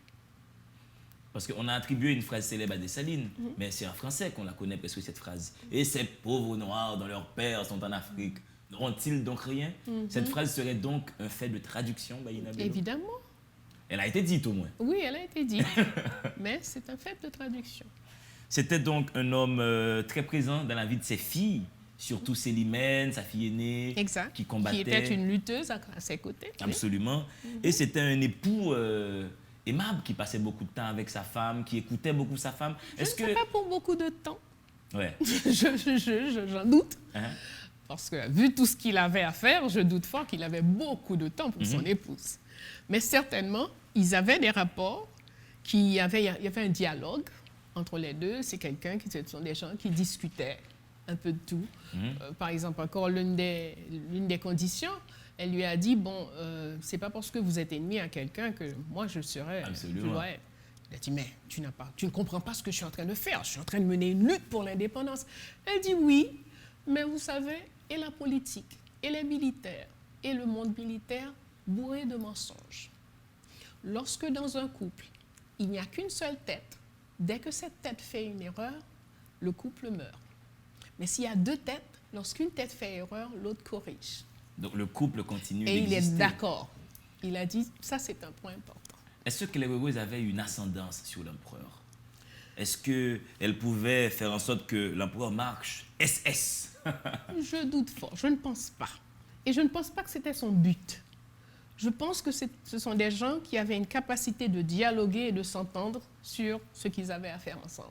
Parce qu'on a attribué une phrase célèbre à Dessalines, mais c'est en français qu'on la connaît presque cette phrase. Et ces pauvres Noirs dont leurs pères sont en Afrique, n'auront-ils donc rien? Cette phrase serait donc un fait de traduction, Baïna Bello? Évidemment. Elle a été dite au moins. Oui, elle a été dite, mais c'est un fait de traduction. C'était donc un homme très présent dans la vie de ses filles, surtout Célimène, sa fille aînée, Exact. qui combattait. Qui était une lutteuse à ses côtés. oui. Absolument. Et c'était un époux aimable qui passait beaucoup de temps avec sa femme, qui écoutait beaucoup sa femme. Je ne sais pas pour beaucoup de temps. Ouais. J'en doute. Hein? Parce que vu tout ce qu'il avait à faire, je doute fort qu'il avait beaucoup de temps pour son épouse. Mais certainement, ils avaient des rapports, il y avait un dialogue entre les deux. C'est ce sont des gens qui discutaient un peu de tout. Par exemple, encore l'une des conditions, elle lui a dit, bon, c'est pas parce que vous êtes ennemi à quelqu'un que moi je serais... Absolument. Je dois être. Elle a dit, mais tu ne comprends pas ce que je suis en train de faire. Je suis en train de mener une lutte pour l'indépendance. Elle dit, oui, mais vous savez, et la politique, et les militaires, et le monde militaire, bourré de mensonges. Lorsque dans un couple, il n'y a qu'une seule tête, dès que cette tête fait une erreur, le couple meurt. Mais s'il y a 2 têtes, lorsqu'une tête fait erreur, l'autre corrige. Donc le couple continue Et il d'exister. est d'accord. Il a dit, ça c'est un point important. Est-ce que Claire Heureuse avait une ascendance sur l'empereur? Est-ce qu'elle pouvait faire en sorte que l'empereur marche SS? Je doute fort, je ne pense pas. Et je ne pense pas que c'était son but. Je pense que ce sont des gens qui avaient une capacité de dialoguer et de s'entendre sur ce qu'ils avaient à faire ensemble.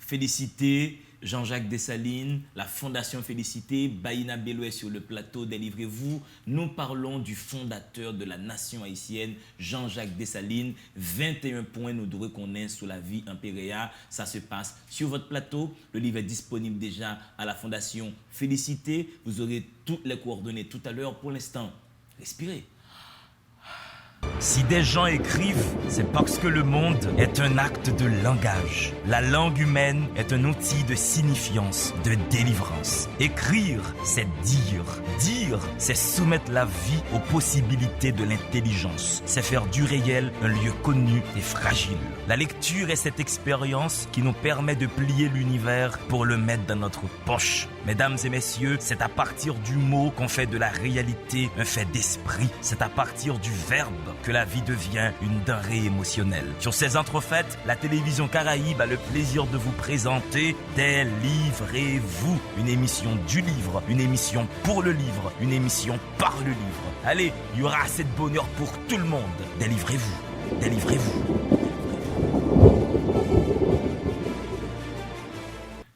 Félicité, Jean-Jacques Dessalines, la Fondation Félicité, Baïna Bello est sur le plateau, délivrez-vous. Nous parlons du fondateur de la nation haïtienne, Jean-Jacques Dessalines. 21 points nous devons connaître sur la vie impériale. Ça se passe sur votre plateau. Le livre est disponible déjà à la Fondation Félicité. Vous aurez toutes les coordonnées tout à l'heure. Pour l'instant, respirez. Si des gens écrivent, c'est parce que le monde est un acte de langage. La langue humaine est un outil de signifiance, de délivrance. Écrire, c'est dire. Dire, c'est soumettre la vie aux possibilités de l'intelligence. C'est faire du réel un lieu connu et fragile. La lecture est cette expérience qui nous permet de plier l'univers pour le mettre dans notre poche. Mesdames et messieurs, c'est à partir du mot qu'on fait de la réalité un fait d'esprit. C'est à partir du verbe que la vie devient une denrée émotionnelle. Sur ces entrefaites, la télévision Caraïbe a le plaisir de vous présenter Délivrez-vous, une émission du livre, une émission pour le livre, une émission par le livre. Allez, il y aura assez de bonheur pour tout le monde. Délivrez-vous, délivrez-vous.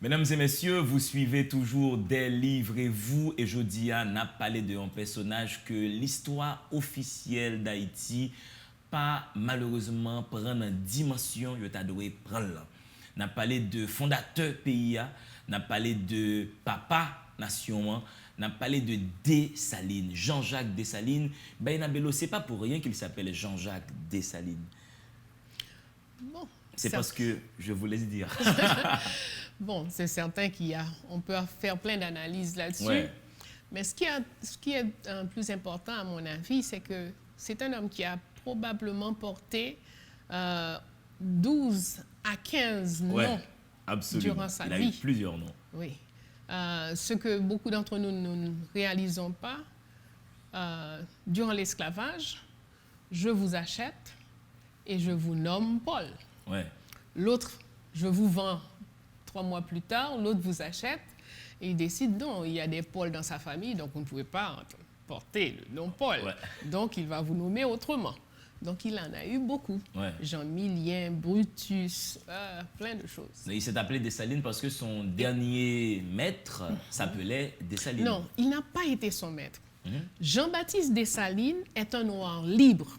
Mesdames et messieurs, vous suivez toujours Délivrez-vous et Jodia n'a parlé d'un personnage que l'histoire officielle d'Haïti pas malheureusement prendre en dimension que tu doit prendre. N'a parlé de fondateur pays, n'a parlé de papa nation, n'a parlé de Dessalines, Jean-Jacques Dessalines. Bello, c'est pas pour rien qu'il s'appelle Jean-Jacques Dessalines. Bon, c'est parce que je vous laisse dire. Bon, c'est certain on peut faire plein d'analyses là-dessus. Ouais. Mais ce qui est plus important, à mon avis, c'est que c'est un homme qui a probablement porté 12 à 15 noms durant sa vie. Il a eu plusieurs noms. Oui. Ce que beaucoup d'entre nous ne réalisons pas, durant l'esclavage, je vous achète et je vous nomme Paul. Ouais. L'autre, je vous vends 3 mois plus tard, l'autre vous achète et il décide, non, il y a des Paul dans sa famille, donc vous ne pouvez pas porter le nom Paul. Ouais. Donc, il va vous nommer autrement. Donc, il en a eu beaucoup. Ouais. Jean-Milien, Brutus, plein de choses. Il s'est appelé Dessalines parce que son dernier maître s'appelait Dessalines. Non, il n'a pas été son maître. Jean-Baptiste Dessalines est un noir libre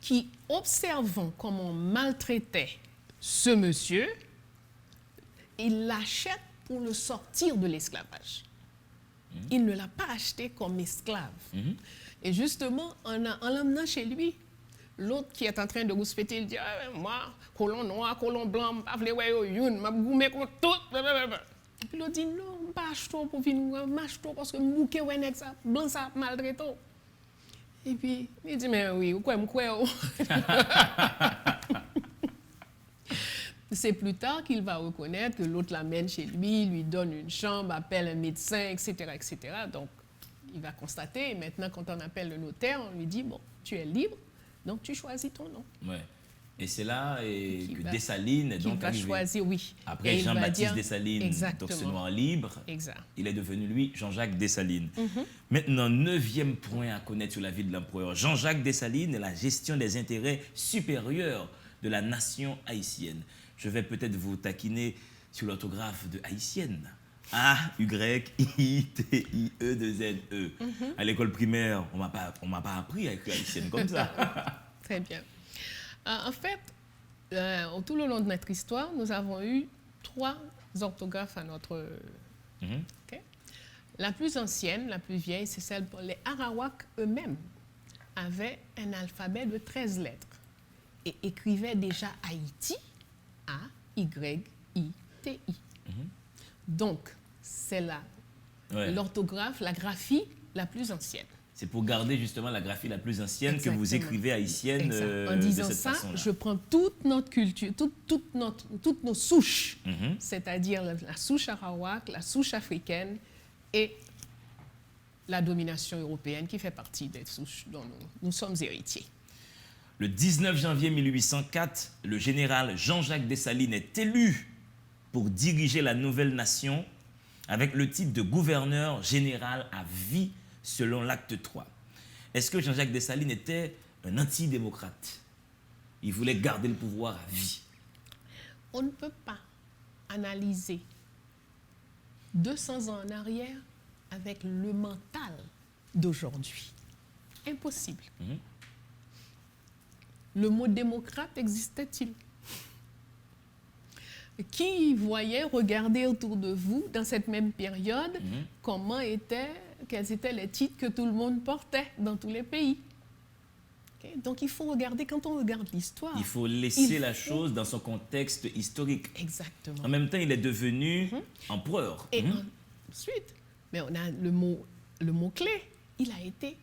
qui, observant comment on maltraitait ce monsieur, il l'achète pour le sortir de l'esclavage. Il ne l'a pas acheté comme esclave. Et justement, en l'emmenant chez lui, l'autre qui est en train de rouspéter, il dit moi, colon noir, colon blanc, je ne veux pas goûter contre tout. Et puis l'autre dit non, je ne pas acheter pour venir, je m'achète parce que je ne ça blanc ça maltraité. Et puis, il dit mais oui, quoi. C'est plus tard qu'il va reconnaître que l'autre l'amène chez lui, lui donne une chambre, appelle un médecin, etc., etc. Donc, il va constater. Et maintenant, quand on appelle le notaire, on lui dit, bon, tu es libre, donc tu choisis ton nom. Ouais. Et c'est là que Dessalines est donc arrivé. Choisir, oui. Après Jean-Baptiste Dessalines, exactement. donc ce noir libre, exact. Il est devenu, lui, Jean-Jacques Dessalines. Maintenant, 9e point à connaître sur la vie de l'empereur Jean-Jacques Dessalines et la gestion des intérêts supérieurs de la nation haïtienne. Je vais peut-être vous taquiner sur l'orthographe de haïtienne. A-Y-I-T-I-E-2-N-E. À l'école primaire, on m'a pas appris à écrire haïtienne comme ça. Très bien. En fait, tout le long de notre histoire, nous avons eu 3 orthographes à notre... Okay? La plus ancienne, la plus vieille, c'est celle pour les Arawaks eux-mêmes avaient un alphabet de 13 lettres et écrivaient déjà Haïti, A-Y-I-T-I. Donc, c'est l'orthographe, la graphie la plus ancienne. C'est pour garder justement la graphie la plus ancienne. Exactement. Que vous écrivez haïtienne en disant de cette ça, façon-là. Je prends toute notre culture, toutes nos souches, c'est-à-dire la souche arawak, la souche africaine et la domination européenne qui fait partie des souches dont nous sommes héritiers. Le 19 janvier 1804, le général Jean-Jacques Dessalines est élu pour diriger la nouvelle nation avec le titre de gouverneur général à vie selon l'acte 3. Est-ce que Jean-Jacques Dessalines était un antidémocrate? Il voulait garder le pouvoir à vie. On ne peut pas analyser 200 ans en arrière avec le mental d'aujourd'hui. Impossible. Le mot démocrate existait-il? Qui voyait, regardez autour de vous, dans cette même période, quels étaient les titres que tout le monde portait dans tous les pays? Okay? Donc, il faut regarder, quand on regarde l'histoire... Il faut laisser la chose dans son contexte historique. Exactement. En même temps, il est devenu empereur. Et ensuite, mais on a le mot-clé, il a été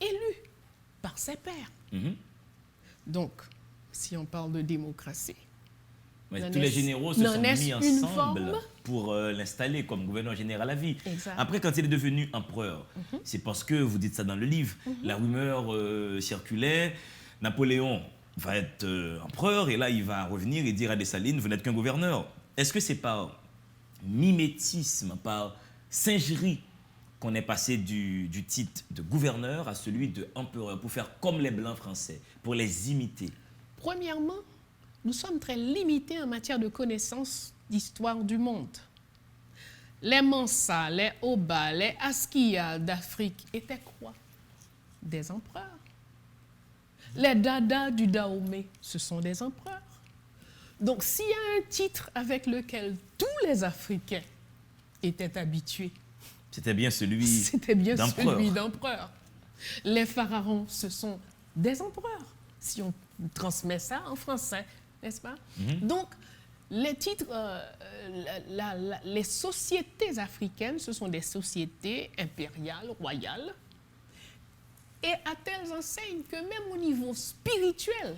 élu par ses pairs. Donc, si on parle de démocratie... tous les généraux se sont mis ensemble pour l'installer comme gouverneur général à vie. Exact. Après, quand il est devenu empereur, c'est parce que, vous dites ça dans le livre, la rumeur circulait, Napoléon va être empereur, et là, il va revenir et dire à Dessalines, vous n'êtes qu'un gouverneur. Est-ce que c'est par mimétisme, par singerie, qu'on est passé du titre de gouverneur à celui de empereur, pour faire comme les Blancs français, pour les imiter? Premièrement, nous sommes très limités en matière de connaissance d'histoire du monde. Les Mansa, les Oba, les Askia d'Afrique étaient quoi? Des empereurs. Les Dada du Dahomey, ce sont des empereurs. Donc, s'il y a un titre avec lequel tous les Africains étaient habitués, C'était bien celui c'était bien d'empereur. celui d'empereur. Les pharaons, ce sont des empereurs, si on transmet ça en français, n'est-ce pas? Donc, les titres, les sociétés africaines, ce sont des sociétés impériales, royales, et à telles enseignes que même au niveau spirituel,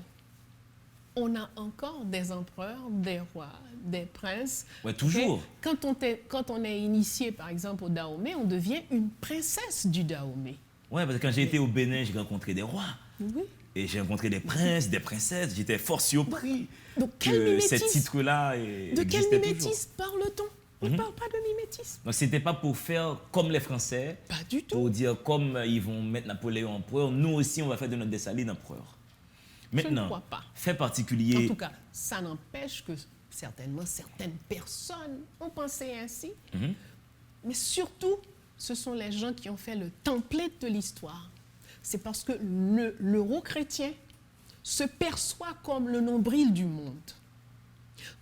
on a encore des empereurs, des rois, des princes. Ouais, toujours. Ok? Quand on est initié, par exemple, au Dahomey, on devient une princesse du Dahomey. Ouais, parce que quand j'ai été au Bénin, j'ai rencontré des rois. Oui. Et j'ai rencontré des princes, des princesses. J'étais fort surpris Donc, quel que ce mimétisme? titre-là De quel existait toujours. mimétisme parle-t-on? On ne parle pas de mimétisme. Donc, c'était pas pour faire comme les Français, Pas du tout. pour dire comme ils vont mettre Napoléon empereur, nous aussi, on va faire de notre Dessalines empereur. Je ne Maintenant, crois pas. fait En particulier... tout cas, ça n'empêche que certainement certaines personnes ont pensé ainsi. Mais surtout, ce sont les gens qui ont fait le template de l'histoire. C'est parce que l'euro-chrétien se perçoit comme le nombril du monde.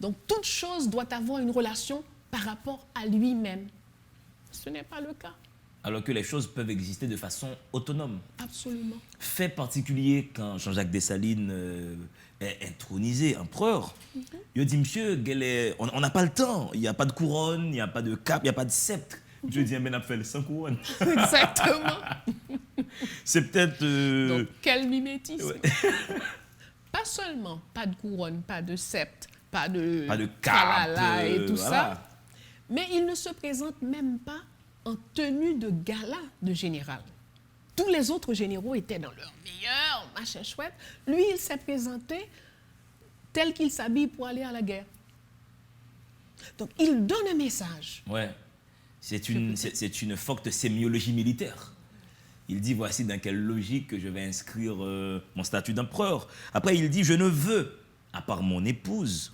Donc, toute chose doit avoir une relation par rapport à lui-même. Ce n'est pas le cas. Alors que les choses peuvent exister de façon autonome. Absolument. Fait particulier quand Jean-Jacques Dessalines est intronisé empereur. Il dit, monsieur, on n'a pas le temps. Il n'y a pas de couronne, il n'y a pas de cap, il n'y a pas de sceptre. Je dis, mais on a fait le sans couronne. Exactement. C'est peut-être... Donc, quel mimétisme. Ouais. Pas seulement pas de couronne, pas de sceptre, pas de cap, tralala et tout voilà. ça, mais il ne se présente même pas en tenue de gala de général. Tous les autres généraux étaient dans leur meilleur, machin chouette. Lui, il s'est présenté tel qu'il s'habille pour aller à la guerre. Donc, il donne un message. Ouais. C'est une forte sémiologie militaire. Il dit, voici dans quelle logique que je vais inscrire mon statut d'empereur. Après, il dit, je ne veux, à part mon épouse,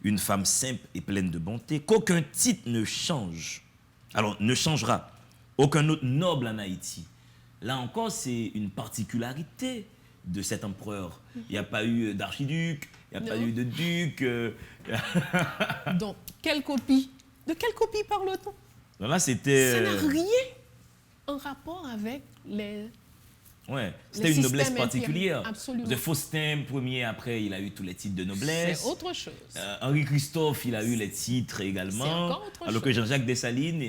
une femme simple et pleine de bonté, qu'aucun titre ne change. Alors, ne changera. Aucun autre noble en Haïti. Là encore, c'est une particularité de cet empereur. Il n'y a pas eu d'archiduc, il n'y a pas Non. eu de duc. Donc, quelle copie? De quelle copie parle-t-on? Là, c'était... Ça n'a rien en rapport avec les... Ouais, c'était une noblesse système particulière. impérial, absolument. De Faustin Ier, après, il a eu tous les titres de noblesse. C'est autre chose. Henri Christophe, il a eu les titres C'est également. encore autre Alors que chose. Jean-Jacques Dessalines,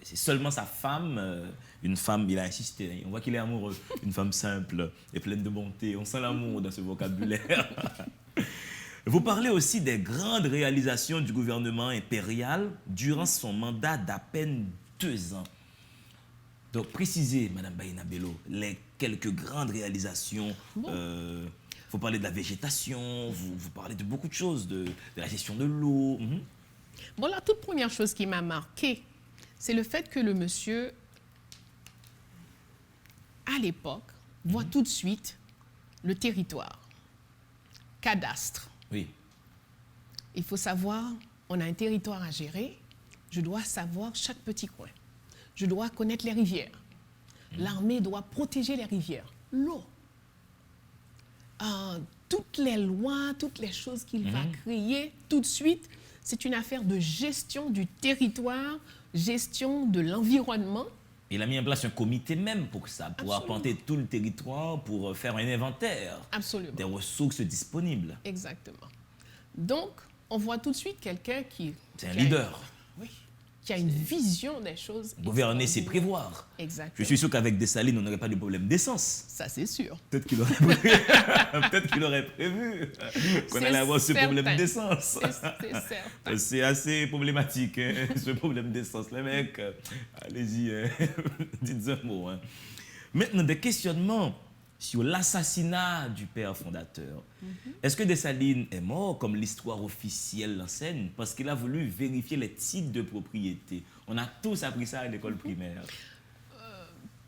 c'est seulement sa femme. Une femme, il a insisté. On voit qu'il est amoureux. Une femme simple et pleine de bonté. On sent l'amour dans ce vocabulaire. Vous parlez aussi des grandes réalisations du gouvernement impérial durant son mandat d'à peine 2 ans. Donc, précisez, Madame Baïna Bello, les quelques grandes réalisations. Bon. Faut parler de la végétation, vous parlez de beaucoup de choses, de la gestion de l'eau. Bon, la toute première chose qui m'a marqué, c'est le fait que le monsieur, à l'époque, voit tout de suite le territoire, cadastre. Oui, Il faut savoir, on a un territoire à gérer, je dois savoir chaque petit coin. Je dois connaître les rivières. L'armée doit protéger les rivières. L'eau. Toutes les lois, toutes les choses qu'il va créer tout de suite, c'est une affaire de gestion du territoire, gestion de l'environnement. il a mis en place un comité même pour ça, pour Absolument. arpenter tout le territoire, pour faire un inventaire Absolument. des ressources disponibles. Exactement. Donc, on voit tout de suite quelqu'un qui... C'est un qui a- leader. Oui. Qui a une vision des choses. Gouverner, c'est extraordinaires. prévoir. Exactement. Je suis sûr qu'avec Dessalines, on n'aurait pas de problème d'essence. Ça, c'est sûr. Peut-être qu'il aurait prévu, peut-être qu'il aurait prévu qu'on C'est allait avoir ce certain. problème d'essence. C'est certain. C'est assez problématique, hein, ce problème d'essence. Les mecs, allez-y, hein, dites un mot. Hein. Maintenant, des questionnements sur l'assassinat du père fondateur. Est-ce que Dessalines est mort comme l'histoire officielle l'enseigne parce qu'il a voulu vérifier les titres de propriété? On a tous appris ça à l'école primaire.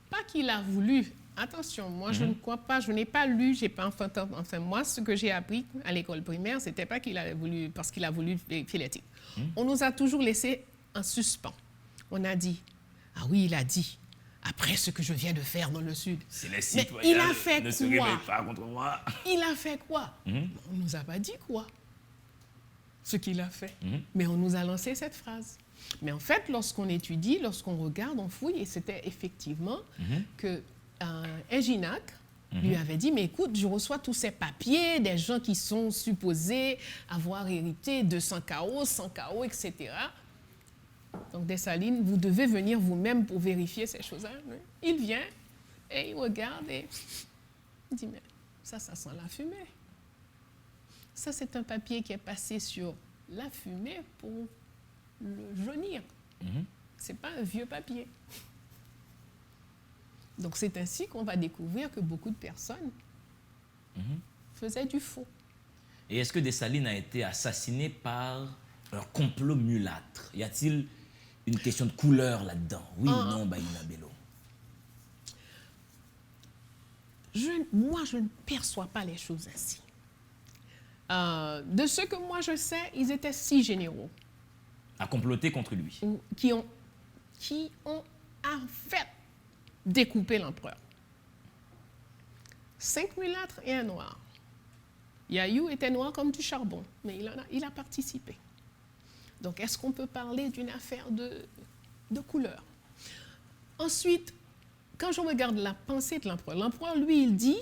Pas qu'il a voulu. attention, moi je ne crois pas, je n'ai pas lu, j'ai pas enfin moi ce que j'ai appris à l'école primaire, c'était pas qu'il avait voulu parce qu'il a voulu vérifier les titres. On nous a toujours laissé en suspens. On a dit ah oui, il a dit après ce que je viens de faire dans le Sud. C'est les Mais citoyens il a fait ne se quoi? réveillent pas contre moi. Il a fait quoi? On nous a pas dit quoi, ce qu'il a fait. Mais on nous a lancé cette phrase. Mais en fait, lorsqu'on étudie, lorsqu'on regarde, on fouille, et c'était effectivement que Inginac lui avait dit, mais écoute, je reçois tous ces papiers des gens qui sont supposés avoir hérité 200 KO, 100 KO, etc. Donc Dessalines, vous devez venir vous-même pour vérifier ces choses-là. Il vient et il regarde et il dit, mais ça sent la fumée. Ça, c'est un papier qui est passé sur la fumée pour le jaunir. Ce n'est pas un vieux papier. Donc, c'est ainsi qu'on va découvrir que beaucoup de personnes faisaient du faux. Et est-ce que Dessalines a été assassiné par un complot mulâtre? Y a-t-il une question de couleur là-dedans? Oui ou non, Bahina Bello? Moi, je ne perçois pas les choses ainsi. De ce que moi je sais, ils étaient 6 généraux. À comploter contre lui. Qui ont en fait découpé l'empereur. 5 mulâtres et un noir. Yayu était noir comme du charbon, mais il a participé. Donc, est-ce qu'on peut parler d'une affaire de couleur? Ensuite, quand je regarde la pensée de l'empereur, lui, il dit,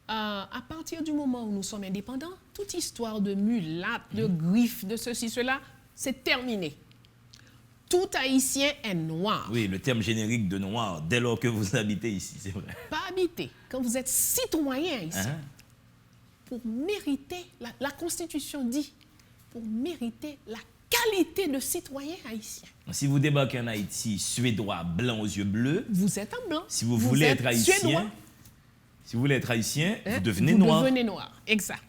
à partir du moment où nous sommes indépendants, toute histoire de mulâtre, de griffes, de ceci, cela, c'est terminé. Tout Haïtien est noir. Oui, le terme générique de noir, dès lors que vous habitez ici, c'est vrai. Pas habité. Quand vous êtes citoyen ici, pour mériter, la Constitution dit, pour mériter la qualité de citoyen haïtien. Si vous débarquez en Haïti, suédois, blanc aux yeux bleus, vous êtes un blanc. Si vous voulez être haïtien, suédois. Si vous voulez être haïtien, vous devenez vous noir. Vous devenez noir, exact.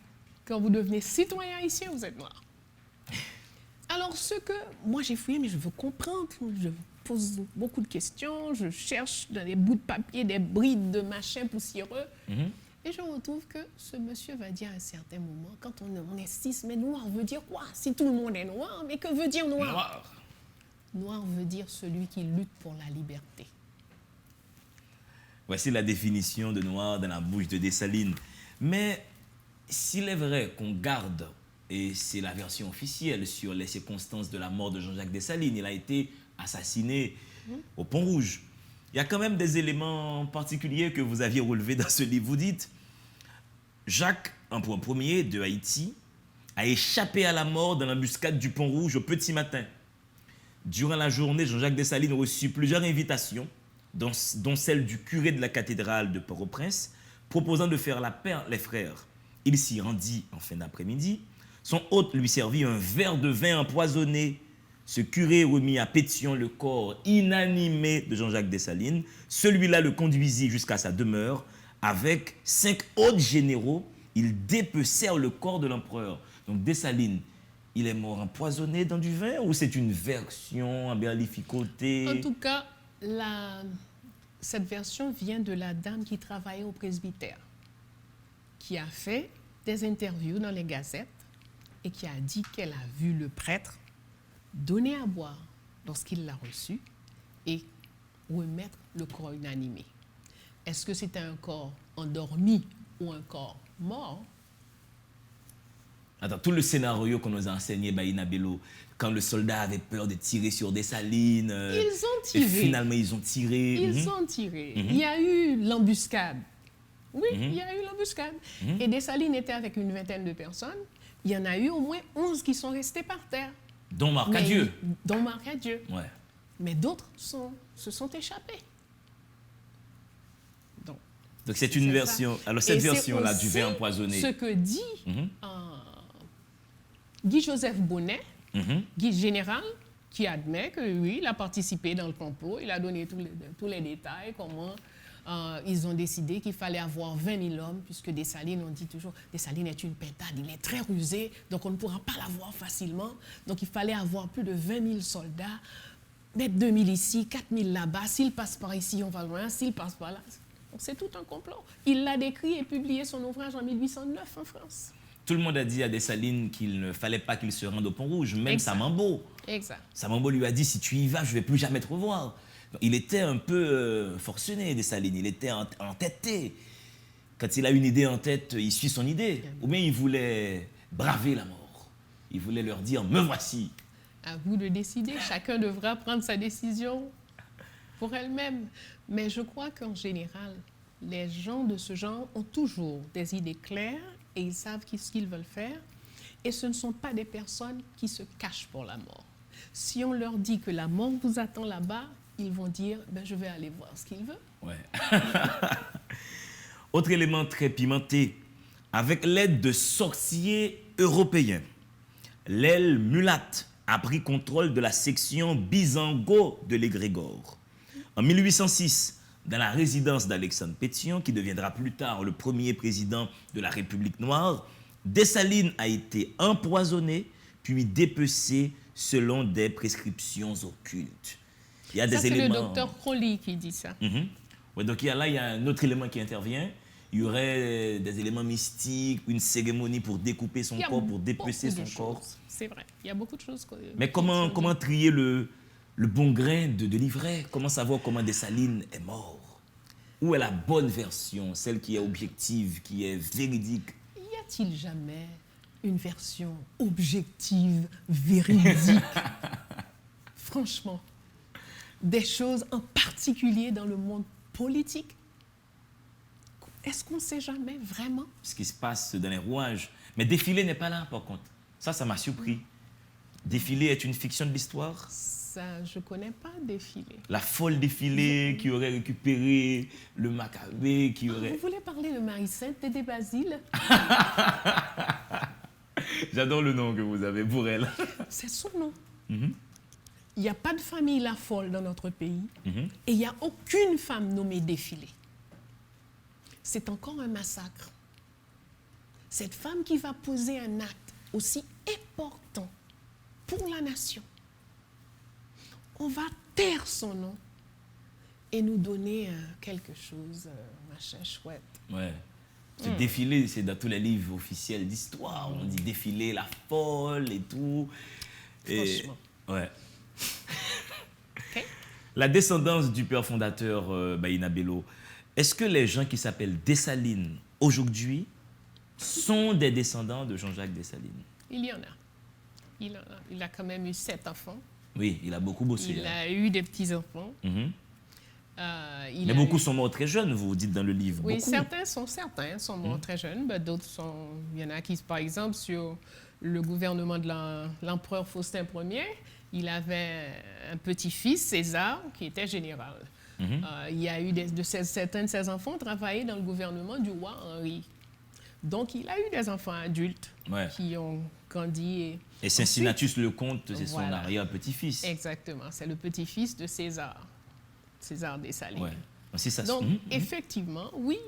Quand vous devenez citoyen haïtien, vous êtes noir. Alors, ce que moi j'ai fouillé, mais je veux comprendre, je pose beaucoup de questions, je cherche dans les bouts de papier des brides de machin poussiéreux, et je retrouve que ce monsieur va dire à un certain moment, quand on est 6, mais noir veut dire quoi? Si tout le monde est noir, mais que veut dire noir? Noir. Noir veut dire celui qui lutte pour la liberté. Voici la définition de noir dans la bouche de Dessalines. Mais s'il est vrai qu'on garde, et c'est la version officielle sur les circonstances de la mort de Jean-Jacques Dessalines, il a été assassiné au Pont-Rouge. Il y a quand même des éléments particuliers que vous aviez relevés dans ce livre. Vous dites, Jacques, un point premier de Haïti, a échappé à la mort dans l'embuscade du Pont-Rouge au petit matin. Durant la journée, Jean-Jacques Dessalines reçut plusieurs invitations, dont celle du curé de la cathédrale de Port-au-Prince, proposant de faire la paix entre les frères. Il s'y rendit en fin d'après-midi. Son hôte lui servit un verre de vin empoisonné. Ce curé remit à Pétion le corps inanimé de Jean-Jacques Dessalines. Celui-là le conduisit jusqu'à sa demeure. Avec 5 autres généraux, ils dépecèrent le corps de l'empereur. Donc Dessalines, il est mort empoisonné dans du vin ou c'est une version emberlificotée? En tout cas, cette version vient de la dame qui travaillait au presbytère, qui a fait des interviews dans les gazettes et qui a dit qu'elle a vu le prêtre donner à boire lorsqu'il l'a reçu et remettre le corps inanimé. Est-ce que c'était un corps endormi ou un corps mort? Attends, tout le scénario qu'on nous a enseigné, Bahina Bello, quand le soldat avait peur de tirer sur Dessalines, ils ont tiré. Et finalement ils ont tiré. Ils ont tiré. Il y a eu l'embuscade. Oui, il y a eu l'embuscade. Et Dessalines était avec une vingtaine de personnes. Il y en a eu au moins 11 qui sont restés par terre. Dont Marcadieu. Dont Marcadieu. Ouais. Mais d'autres se sont échappés. Donc c'est une version. Alors cette version-là du vin empoisonné. Ce que dit Guy-Joseph Bonnet, Guy général, qui admet que oui, il a participé dans le complot, il a donné tous les détails, comment ils ont décidé qu'il fallait avoir 20 000 hommes, puisque Dessalines, on dit toujours, Dessalines est une pintade, il est très rusé, donc on ne pourra pas l'avoir facilement. Donc il fallait avoir plus de 20 000 soldats, mettre 2 000 ici, 4 000 là-bas, s'il passe par ici, on va loin, s'il passe par là. Donc, c'est tout un complot. Il l'a décrit et publié son ouvrage en 1809 en France. Tout le monde a dit à Dessalines qu'il ne fallait pas qu'il se rende au Pont-Rouge, même Samambo. Exact. Samambo lui a dit, si tu y vas, je ne vais plus jamais te revoir. Donc, il était un peu forcené, Dessalines, il était entêté. Quand il a une idée en tête, il suit son idée. Ou bien il voulait braver la mort. Il voulait leur dire, me voici. À vous de décider, chacun devra prendre sa décision pour elle-même. Mais je crois qu'en général, les gens de ce genre ont toujours des idées claires et ils savent ce qu'ils veulent faire. Et ce ne sont pas des personnes qui se cachent pour la mort. Si on leur dit que la mort vous attend là-bas, ils vont dire ben, je vais aller voir ce qu'il veut. Ouais. Autre élément très pimenté, avec l'aide de sorciers européens, l'aile mulatte a pris contrôle de la section Bizango de l'égrégore. En 1806, dans la résidence d'Alexandre Pétion, qui deviendra plus tard le premier président de la République noire, Dessalines a été empoisonné puis dépecé selon des prescriptions occultes. Il y a des éléments... C'est le docteur Crowley qui dit ça. Ouais, donc il y a un autre élément qui intervient. Il y aurait des éléments mystiques, une cérémonie pour découper son corps, pour dépecer son corps. C'est vrai, il y a beaucoup de choses. Mais comment trier le bon grain de l'ivraie? Comment savoir comment Dessalines est mort? Où est la bonne version, celle qui est objective, qui est véridique? Y a-t-il jamais une version objective, véridique? Franchement, des choses en particulier dans le monde politique. Est-ce qu'on ne sait jamais vraiment? Ce qui se passe dans les rouages. Mais Défilé n'est pas là, par contre. Ça m'a surpris. Défilé est une fiction de l'histoire? Ça, je ne connais pas Défilé. La folle Défilé qui aurait récupéré le Maccabée, qui aurait... Vous voulez parler de Marie-Sainte et des Basiles? J'adore le nom que vous avez pour elle. C'est son nom. Il n'y a pas de famille La Folle dans notre pays et il n'y a aucune femme nommée Défilé. C'est encore un massacre. Cette femme qui va poser un acte aussi important pour la nation, on va taire son nom et nous donner quelque chose, machin chouette. Ouais. Ce défilé, c'est dans tous les livres officiels d'histoire. On dit Défilé, la folle et tout. Franchement. Ouais. Okay. La descendance du père fondateur Baïna Bello, est-ce que les gens qui s'appellent Dessalines aujourd'hui sont des descendants de Jean-Jacques Dessalines? Il y en a. Il a quand même eu 7 enfants. Oui, il a beaucoup bossé. Il a eu des petits-enfants. Mais beaucoup sont morts très jeunes, vous dites dans le livre. Oui, beaucoup. certains sont morts très jeunes. D'autres sont... Il y en a qui, par exemple, sur le gouvernement de l'empereur Faustin Ier, il avait un petit-fils, César, qui était général. Il y a eu certains de ses enfants travaillaient dans le gouvernement du roi Henri. Donc, il a eu des enfants adultes qui ont grandi. Et Cincinnatus le Comte, c'est son arrière-petit-fils. Exactement, c'est le petit-fils de César Dessalines. Ouais. Donc, effectivement, oui,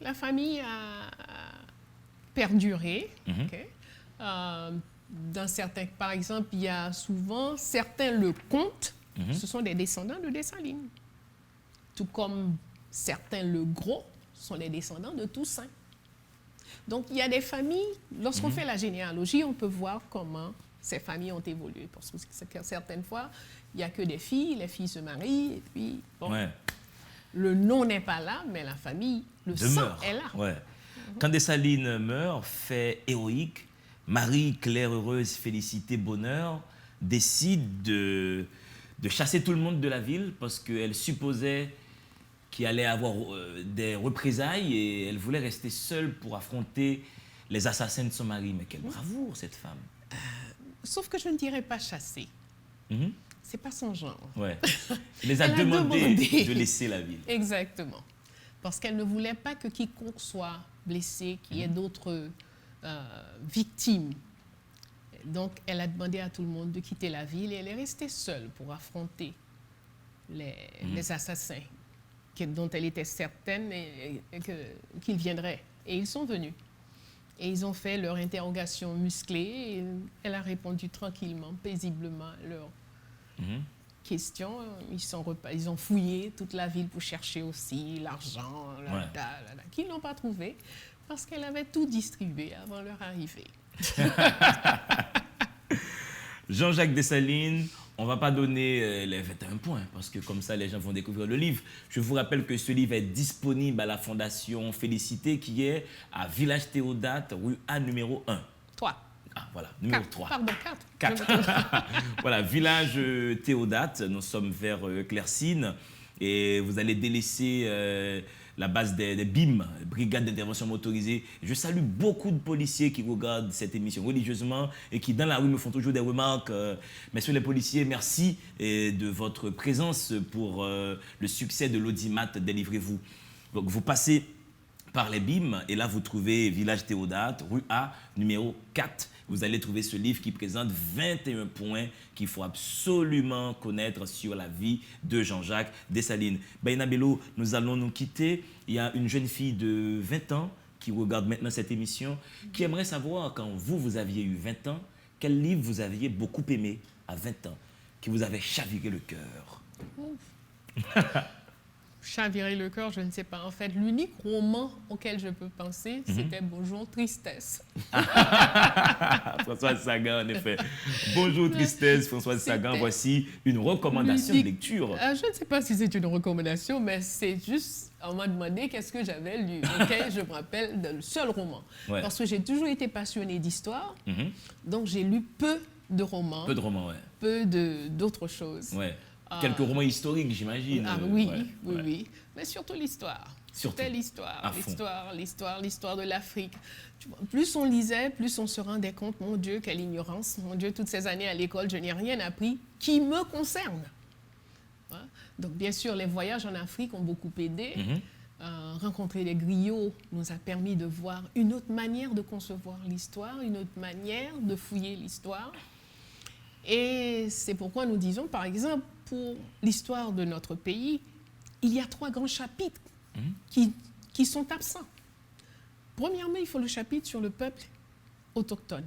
la famille a perduré. Dans certains, par exemple, il y a souvent certains Lecomte, ce sont des descendants de Dessalines. Tout comme certains Legros sont les descendants de Toussaint. Donc, il y a des familles, lorsqu'on fait la généalogie, on peut voir comment ces familles ont évolué. Parce que certaines fois, il n'y a que des filles, les filles se marient, et puis, bon, le nom n'est pas là, mais la famille, le sang est là. Ouais. Quand Dessalines meurt, fait héroïque, Marie, claire, heureuse, félicité, bonheur, décide de chasser tout le monde de la ville parce qu'elle supposait qu'il allait avoir des représailles et elle voulait rester seule pour affronter les assassins de son mari. Mais quelle bravoure, cette femme. Sauf que je ne dirais pas chasser. C'est pas son genre. Ouais. Elle les a demandé de laisser la ville. Exactement. Parce qu'elle ne voulait pas que quiconque soit blessé, qu'il y ait d'autres victimes. Donc, elle a demandé à tout le monde de quitter la ville et elle est restée seule pour affronter les assassins dont elle était certaine qu'ils viendraient. Et ils sont venus. Et ils ont fait leur interrogation musclée et elle a répondu tranquillement, paisiblement à leur question. Ils ont fouillé toute la ville pour chercher aussi l'argent qu'ils n'ont pas trouvé parce qu'elle avait tout distribué avant leur arrivée. Jean-Jacques Dessalines, on ne va pas donner les 21 points parce que comme ça, les gens vont découvrir le livre. Je vous rappelle que ce livre est disponible à la Fondation Félicité qui est à Village Théodate, rue A numéro 1. 3. Ah, voilà, numéro 3. Pardon, 4. Voilà, Village Théodate, nous sommes vers Clercine et vous allez délaisser la base des BIM, Brigade d'intervention motorisée. Je salue beaucoup de policiers qui regardent cette émission religieusement et qui, dans la rue, me font toujours des remarques. Messieurs les policiers, merci de votre présence pour le succès de l'audimat Délivrez-vous. Donc, vous passez par les BIM et là, vous trouvez Village Théodate, rue A, numéro 4. Vous allez trouver ce livre qui présente 21 points qu'il faut absolument connaître sur la vie de Jean-Jacques Dessalines. Baïna Bello, nous allons nous quitter. Il y a une jeune fille de 20 ans qui regarde maintenant cette émission, qui aimerait savoir, quand vous aviez eu 20 ans, quel livre vous aviez beaucoup aimé à 20 ans, qui vous avait chaviré le cœur. Chavirer le cœur, je ne sais pas. En fait, l'unique roman auquel je peux penser, c'était Bonjour Tristesse. Françoise Sagan, en effet. Bonjour Tristesse, Françoise Sagan. Voici une recommandation de lecture. Je ne sais pas si c'est une recommandation, mais c'est juste, on m'a demandé qu'est-ce que j'avais lu. Okay? Je me rappelle d'un seul roman. Ouais. Parce que j'ai toujours été passionnée d'histoire, donc j'ai lu peu de romans. Peu de romans, ouais. Peu d'autres choses. Ouais. Quelques romans historiques, j'imagine. Ah oui, oui. Mais surtout l'histoire. C'était l'histoire de l'Afrique. Plus on lisait, plus on se rendait compte, mon Dieu, quelle ignorance. Mon Dieu, toutes ces années à l'école, je n'ai rien appris qui me concerne. Donc, bien sûr, les voyages en Afrique ont beaucoup aidé. Rencontrer les griots nous a permis de voir une autre manière de concevoir l'histoire, une autre manière de fouiller l'histoire. Et c'est pourquoi nous disons, par exemple, pour l'histoire de notre pays, il y a 3 grands chapitres qui sont absents. Premièrement, il faut le chapitre sur le peuple autochtone.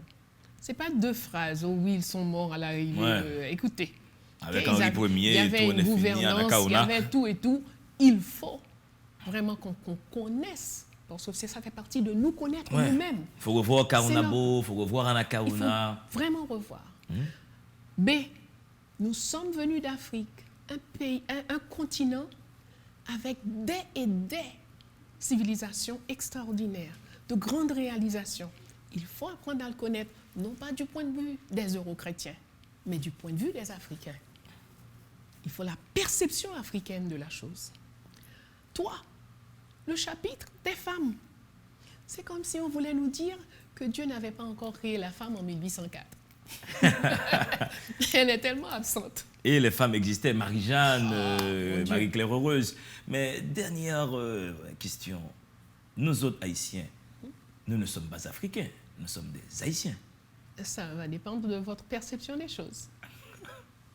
Ce n'est pas 2 phrases, oh oui, ils sont morts à l'arrivée. Écoutez, avec Henri Ier, il y avait une gouvernance, il y avait tout et tout. Il faut vraiment qu'on connaisse. Parce que ça fait partie de nous connaître nous-mêmes. Il faut revoir Kaunabo, il faut revoir Anakauna. Il faut vraiment revoir. B, nous sommes venus d'Afrique, un pays, un continent avec des civilisations extraordinaires, de grandes réalisations. Il faut apprendre à le connaître, non pas du point de vue des Euro-chrétiens, mais du point de vue des Africains. Il faut la perception africaine de la chose. 3, le chapitre des femmes. C'est comme si on voulait nous dire que Dieu n'avait pas encore créé la femme en 1804. Elle est tellement absente. Et les femmes existaient, Marie-Jeanne, Marie-Claire Heureuse. Mais dernière question, nous autres Haïtiens, nous ne sommes pas Africains, nous sommes des Haïtiens. Ça va dépendre de votre perception des choses.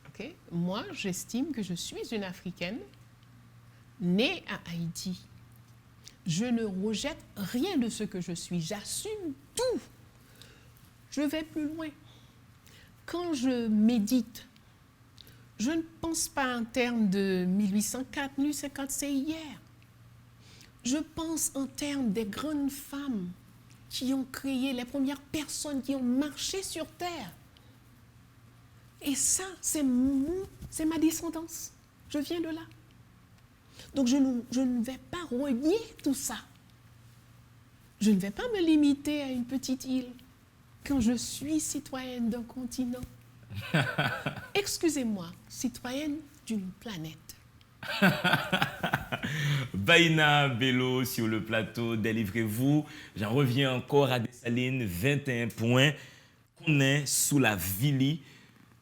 Okay? Moi, j'estime que je suis une Africaine née à Haïti. Je ne rejette rien de ce que je suis, j'assume tout. Je vais plus loin. Quand je médite, je ne pense pas en termes de 1804, 1850, c'est hier. Je pense en termes des grandes femmes qui ont créé, les premières personnes qui ont marché sur Terre. Et ça, c'est ma descendance. Je viens de là. Donc, je ne vais pas renier tout ça. Je ne vais pas me limiter à une petite île. Quand je suis citoyenne d'un continent, excusez-moi, citoyenne d'une planète. Baïna Bello sur le plateau, délivrez-vous. J'en reviens encore à Dessalines, 21 points. On est sous la Vili.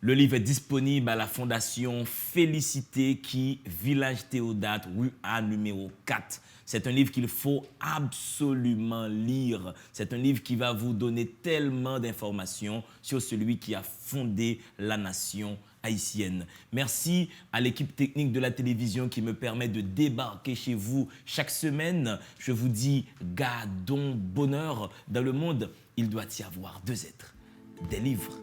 Le livre est disponible à la Fondation Félicité qui, Village Théodate, rue A numéro 4. C'est un livre qu'il faut absolument lire. C'est un livre qui va vous donner tellement d'informations sur celui qui a fondé la nation haïtienne. Merci à l'équipe technique de la télévision qui me permet de débarquer chez vous chaque semaine. Je vous dis, gardons bonheur. Dans le monde, il doit y avoir 2 êtres, des livres